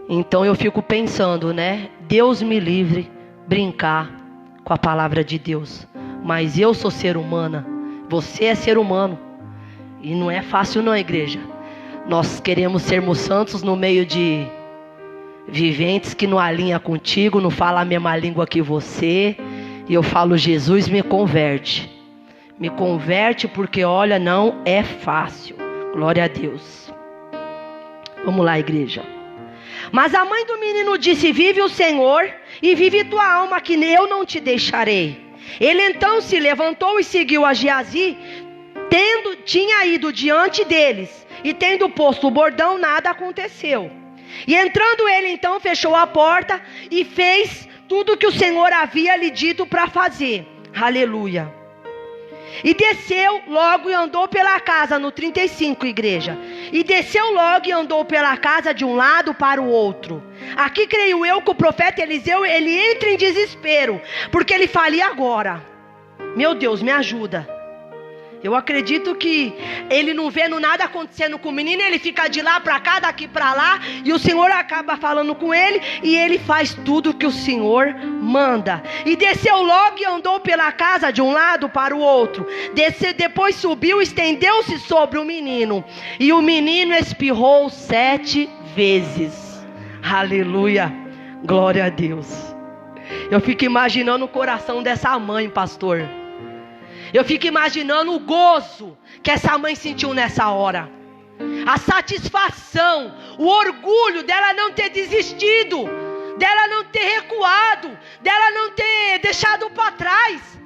[SPEAKER 5] Então eu fico pensando, né? Deus me livre brincar com a palavra de Deus. Mas eu sou ser humana. Você é ser humano. E não é fácil não, igreja. Nós queremos sermos santos no meio de viventes que não alinham contigo, não falam a mesma língua que você. E eu falo, Jesus, me converte. Me converte porque, olha, não é fácil. Glória a Deus. Vamos lá, igreja. Mas a mãe do menino disse, vive o Senhor e vive tua alma, que eu não te deixarei. Ele então se levantou e seguiu a Geazi, tinha ido diante deles. E tendo posto o bordão, nada aconteceu. E entrando ele então, fechou a porta e fez tudo que o Senhor havia lhe dito para fazer. Aleluia. E desceu logo e andou pela casa, no 35, igreja. E desceu logo e andou pela casa de um lado para o outro. Aqui creio eu que o profeta Eliseu, ele entra em desespero, porque ele fala, e agora? Meu Deus, me ajuda. Eu acredito que ele não vendo nada acontecendo com o menino, ele fica de lá para cá, daqui para lá, e o Senhor acaba falando com ele, e ele faz tudo que o Senhor manda. E desceu logo e andou pela casa de um lado para o outro. Depois subiu, estendeu-se sobre o menino, e o menino espirrou 7 vezes. Aleluia, glória a Deus. Eu fico imaginando o coração dessa mãe, pastor. Eu fico imaginando o gozo que essa mãe sentiu nessa hora. A satisfação, o orgulho dela não ter desistido, dela não ter recuado, dela não ter deixado para trás.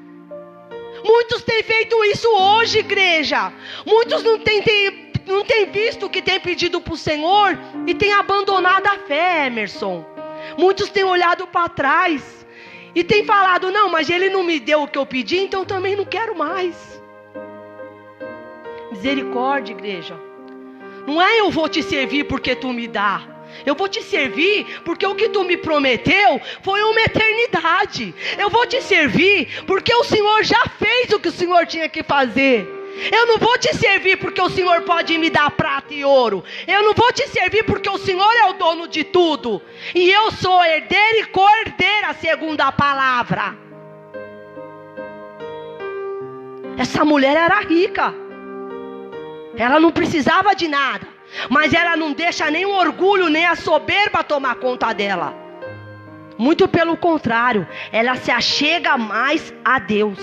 [SPEAKER 5] Muitos têm feito isso hoje, igreja. Muitos não têm visto o que tem pedido para o Senhor e têm abandonado a fé, Emerson. Muitos têm olhado para trás e tem falado, não, mas ele não me deu o que eu pedi, então também não quero mais. Misericórdia, igreja. Não é eu vou te servir porque tu me dá. Eu vou te servir porque o que tu me prometeu foi uma eternidade. Eu vou te servir porque o Senhor já fez o que o Senhor tinha que fazer. Eu não vou te servir porque o Senhor pode me dar prata e ouro. Eu não vou te servir porque o Senhor é o dono de tudo. E eu sou herdeira e co-herdeira, segundo a palavra. Essa mulher era rica. Ela não precisava de nada. Mas ela não deixa nem o orgulho, nem a soberba tomar conta dela. Muito pelo contrário, ela se achega mais a Deus.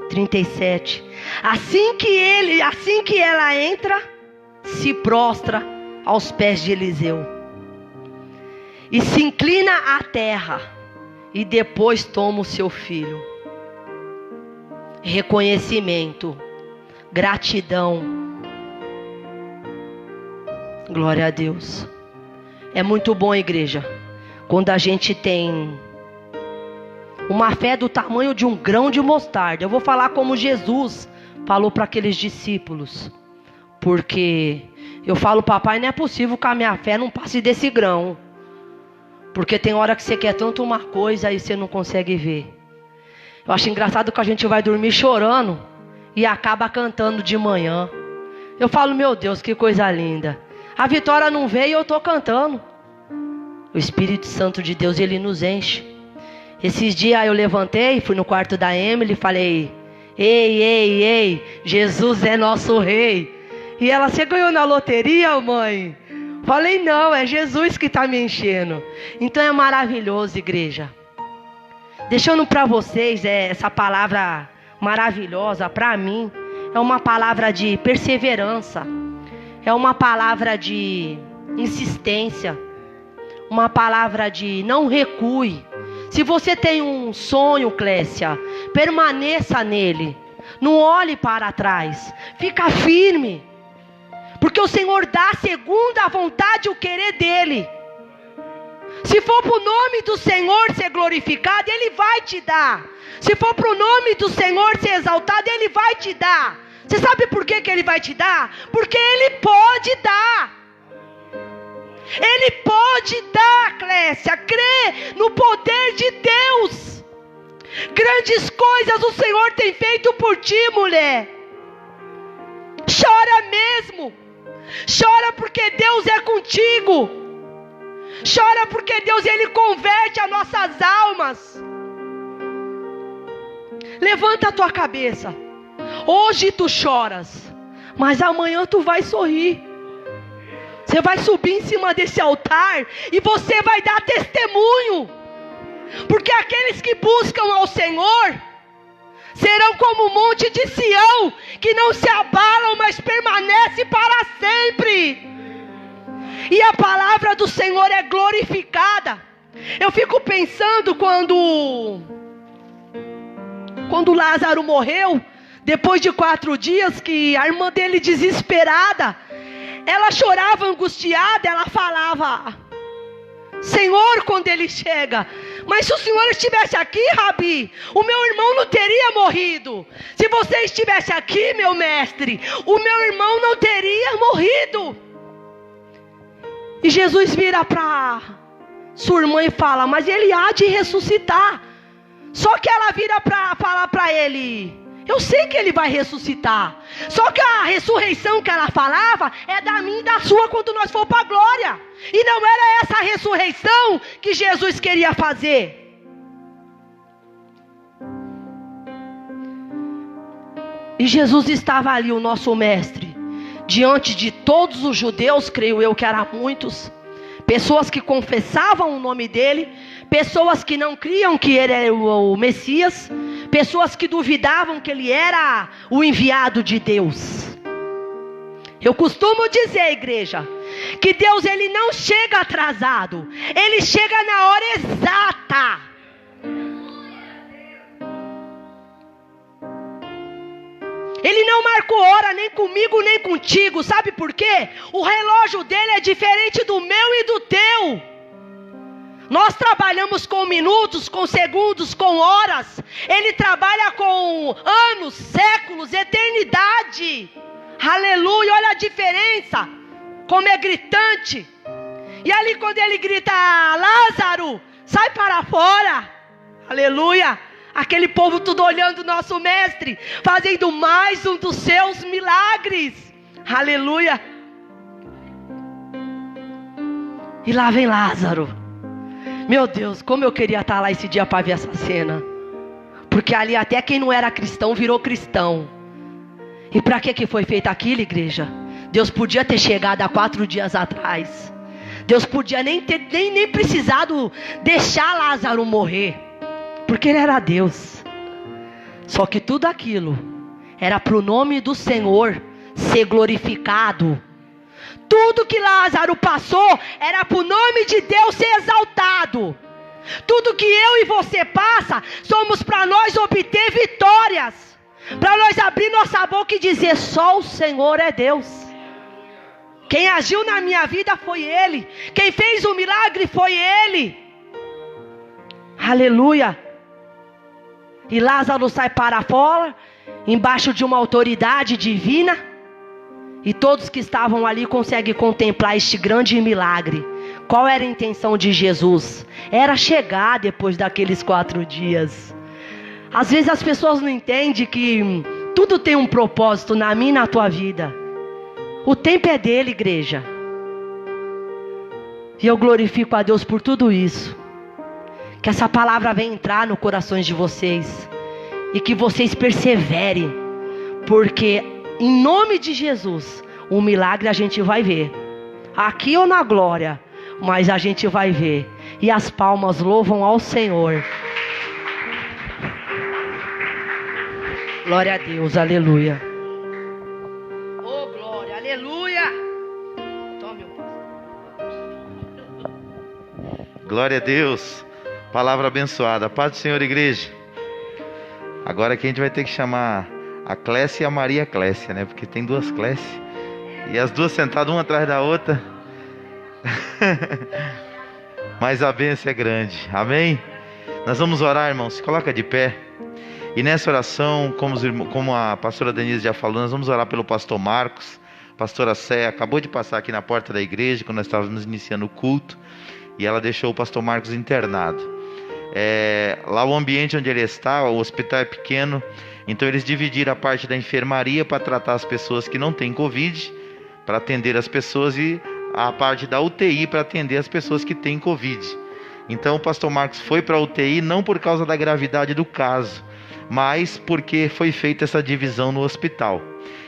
[SPEAKER 5] 37. Assim que ela entra, se prostra aos pés de Eliseu e se inclina à terra, e depois toma o seu filho. Reconhecimento, gratidão. Glória a Deus. É muito bom, igreja, quando a gente tem uma fé do tamanho de um grão de mostarda. Eu vou falar como Jesus falou para aqueles discípulos. Porque eu falo, papai, não é possível que a minha fé não passe desse grão. Porque tem hora que você quer tanto uma coisa e você não consegue ver. Eu acho engraçado que a gente vai dormir chorando e acaba cantando de manhã. Eu falo, meu Deus, que coisa linda. A vitória não veio e eu estou cantando. O Espírito Santo de Deus, ele nos enche. Esses dias eu levantei, fui no quarto da Emily e falei, Ei, Jesus é nosso rei. E ela, você ganhou na loteria, mãe? Falei, não, é Jesus que está me enchendo. Então é maravilhoso, igreja. Deixando para vocês essa palavra maravilhosa, para mim, é uma palavra de perseverança. É uma palavra de insistência. Uma palavra de não recue. Se você tem um sonho, Clécia, permaneça nele. Não olhe para trás. Fica firme. Porque o Senhor dá segundo a vontade e o querer dele. Se for para o nome do Senhor ser glorificado, Ele vai te dar. Se for para o nome do Senhor ser exaltado, Ele vai te dar. Você sabe por que Ele vai te dar? Porque Ele pode dar. Ele pode dar, Clécia. Crê no poder de Deus. Grandes coisas o Senhor tem feito por ti, mulher. Chora mesmo. Chora porque Deus é contigo. Chora porque Deus, Ele converte as nossas almas. Levanta a tua cabeça. Hoje tu choras, mas amanhã tu vai sorrir. Você vai subir em cima desse altar e você vai dar testemunho. Porque aqueles que buscam ao Senhor serão como o monte de Sião, que não se abalam, mas permanece para sempre. E a palavra do Senhor é glorificada. Eu fico pensando quando Lázaro morreu, depois de 4 dias, que a irmã dele desesperada, ela chorava angustiada, ela falava, Senhor, quando ele chega, mas se o Senhor estivesse aqui, Rabi, o meu irmão não teria morrido. Se você estivesse aqui, meu mestre, o meu irmão não teria morrido. E Jesus vira para sua irmã e fala, mas ele há de ressuscitar. Só que ela vira para falar para ele, eu sei que ele vai ressuscitar. Só que a ressurreição que ela falava é da minha e da sua quando nós for para a glória. E não era essa a ressurreição que Jesus queria fazer. E Jesus estava ali, o nosso mestre, diante de todos os judeus, creio eu que eram muitos, pessoas que confessavam o nome dele, pessoas que não criam que ele era o Messias, pessoas que duvidavam que ele era o enviado de Deus. Eu costumo dizer, igreja, que Deus, ele não chega atrasado, ele chega na hora exata. Ele não marcou hora nem comigo nem contigo. Sabe por quê? O relógio dele é diferente do meu e do teu. Nós trabalhamos com minutos, com segundos, com horas. Ele trabalha com anos, séculos, eternidade. Aleluia, olha a diferença. Como é gritante. E ali quando ele grita, Lázaro, sai para fora. Aleluia. Aquele povo tudo olhando o nosso mestre, fazendo mais um dos seus milagres. Aleluia. E lá vem Lázaro. Meu Deus, como eu queria estar lá esse dia para ver essa cena. Porque ali até quem não era cristão virou cristão. E para que foi feito aquilo, igreja? Deus podia ter chegado há 4 dias atrás. Deus podia nem precisado deixar Lázaro morrer. Porque ele era Deus. Só que tudo aquilo era para o nome do Senhor ser glorificado. Tudo que Lázaro passou era para o nome de Deus ser exaltado. Tudo que eu e você passa, somos para nós obter vitórias. Para nós abrir nossa boca e dizer, só o Senhor é Deus. Quem agiu na minha vida foi Ele. Quem fez o milagre foi Ele. Aleluia. E Lázaro sai para fora, embaixo de uma autoridade divina. E todos que estavam ali conseguem contemplar este grande milagre. Qual era a intenção de Jesus? Era chegar depois daqueles 4 dias. Às vezes as pessoas não entendem que tudo tem um propósito na minha e na tua vida. O tempo é dele, igreja. E eu glorifico a Deus por tudo isso. Que essa palavra venha entrar no corações de vocês. e que vocês perseverem, porque em nome de Jesus, o milagre a gente vai ver, aqui ou na glória, mas a gente vai ver. E as palmas louvam ao Senhor. Glória a Deus, aleluia. Oh, glória, aleluia. Tome o passo.
[SPEAKER 6] Glória a Deus. Palavra abençoada. Paz do Senhor, igreja. Agora aqui a gente vai ter que chamar a Clécia e a Maria Clécia, né? Porque tem duas Clécias. E as duas sentadas uma atrás da outra. Mas a bênção é grande. Amém? Nós vamos orar, irmãos. Se coloca de pé. E nessa oração, como a pastora Denise já falou, nós vamos orar pelo pastor Marcos. A pastora Céia acabou de passar aqui na porta da igreja, quando nós estávamos iniciando o culto. E ela deixou o pastor Marcos internado. Lá o ambiente onde ele está, o hospital é pequeno. Então eles dividiram a parte da enfermaria para tratar as pessoas que não têm Covid, para atender as pessoas, e a parte da UTI para atender as pessoas que têm Covid. Então o pastor Marcos foi para a UTI não por causa da gravidade do caso, mas porque foi feita essa divisão no hospital.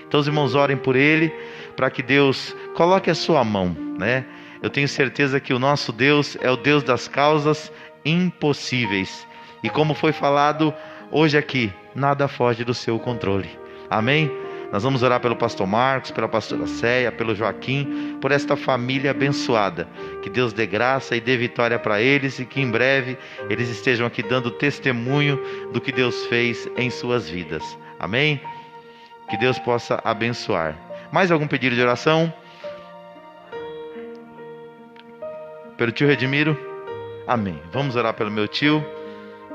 [SPEAKER 6] Então os irmãos orem por ele, para que Deus coloque a sua mão, né? Eu tenho certeza que o nosso Deus é o Deus das causas impossíveis. E como foi falado hoje aqui, nada foge do seu controle. Amém? Nós vamos orar pelo pastor Marcos, pela pastora Céia, pelo Joaquim, por esta família abençoada. Que Deus dê graça e dê vitória para eles, e que em breve eles estejam aqui dando testemunho do que Deus fez em suas vidas. Amém? Que Deus possa abençoar. Mais algum pedido de oração? Pelo tio Redimiro? Amém. Vamos orar pelo meu tio.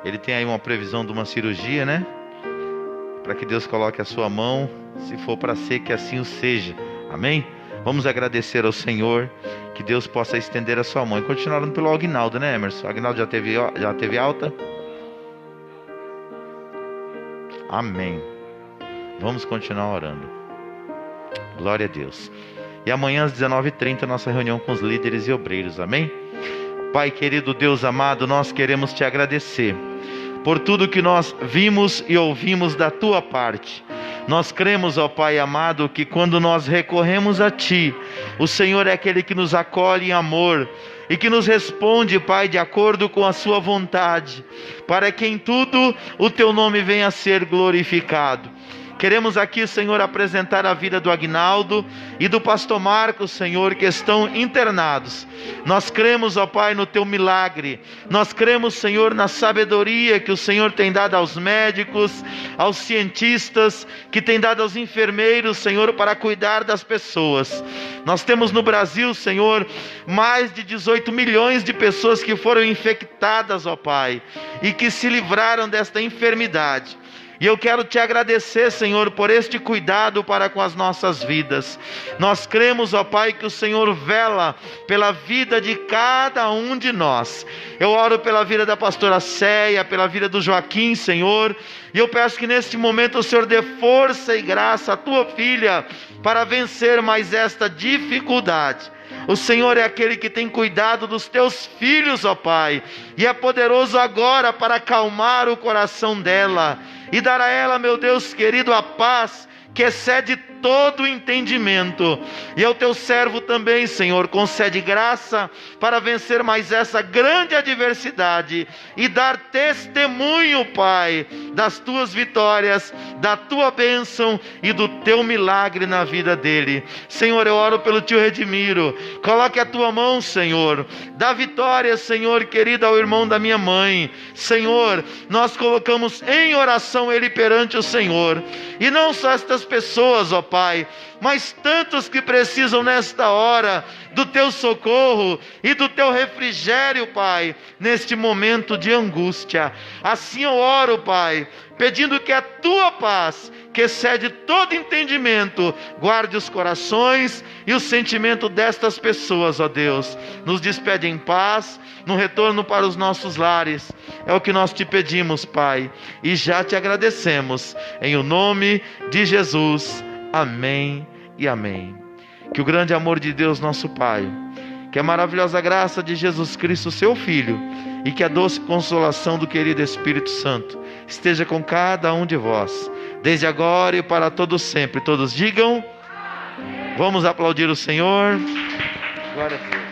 [SPEAKER 6] Ele tem aí uma previsão de uma cirurgia, né? Para que Deus coloque a sua mão, se for para ser, que assim o seja. Amém? Vamos agradecer ao Senhor, que Deus possa estender a sua mão. E continuar orando pelo Aguinaldo, né, Emerson? O Aguinaldo já teve alta? Amém. Vamos continuar orando. Glória a Deus. E amanhã às 19h30, nossa reunião com os líderes e obreiros. Amém? Pai querido, Deus amado, nós queremos te agradecer por tudo que nós vimos e ouvimos da tua parte. Nós cremos, ó Pai amado, que quando nós recorremos a ti, o Senhor é aquele que nos acolhe em amor e que nos responde, Pai, de acordo com a sua vontade, para que em tudo o teu nome venha a ser glorificado. Queremos aqui, Senhor, apresentar a vida do Aguinaldo e do pastor Marcos, Senhor, que estão internados. Nós cremos, ó Pai, no teu milagre. Nós cremos, Senhor, na sabedoria que o Senhor tem dado aos médicos, aos cientistas, que tem dado aos enfermeiros, Senhor, para cuidar das pessoas. Nós temos no Brasil, Senhor, mais de 18 milhões de pessoas que foram infectadas, ó Pai, e que se livraram desta enfermidade. E eu quero te agradecer, Senhor, por este cuidado para com as nossas vidas. Nós cremos, ó Pai, que o Senhor vela pela vida de cada um de nós. Eu oro pela vida da pastora Céia, pela vida do Joaquim, Senhor. E eu peço que neste momento o Senhor dê força e graça à tua filha para vencer mais esta dificuldade. O Senhor é aquele que tem cuidado dos teus filhos, ó Pai, e é poderoso agora para acalmar o coração dela e dar a ela, meu Deus querido, a paz que excede todo o entendimento. E ao teu servo também, Senhor, concede graça para vencer mais essa grande adversidade e dar testemunho, Pai, das tuas vitórias, da tua bênção e do teu milagre na vida dele. Senhor, eu oro pelo tio Redimiro. Coloque a tua mão, Senhor, dá vitória, Senhor querido, ao irmão da minha mãe. Senhor, nós colocamos em oração ele perante o Senhor, e não só estas pessoas, ó Pai, mas tantos que precisam nesta hora do teu socorro e do teu refrigério, Pai, neste momento de angústia. Assim eu oro, Pai, pedindo que a tua paz, que excede todo entendimento, guarde os corações e o sentimento destas pessoas, ó Deus. Nos despede em paz, no retorno para os nossos lares. É o que nós te pedimos, Pai, e já te agradecemos, em o nome de Jesus. Amém e amém. Que o grande amor de Deus, nosso Pai, que a maravilhosa graça de Jesus Cristo, seu Filho, e que a doce consolação do querido Espírito Santo esteja com cada um de vós, desde agora e para todos sempre. Todos digam: vamos aplaudir o Senhor. Glória a Deus.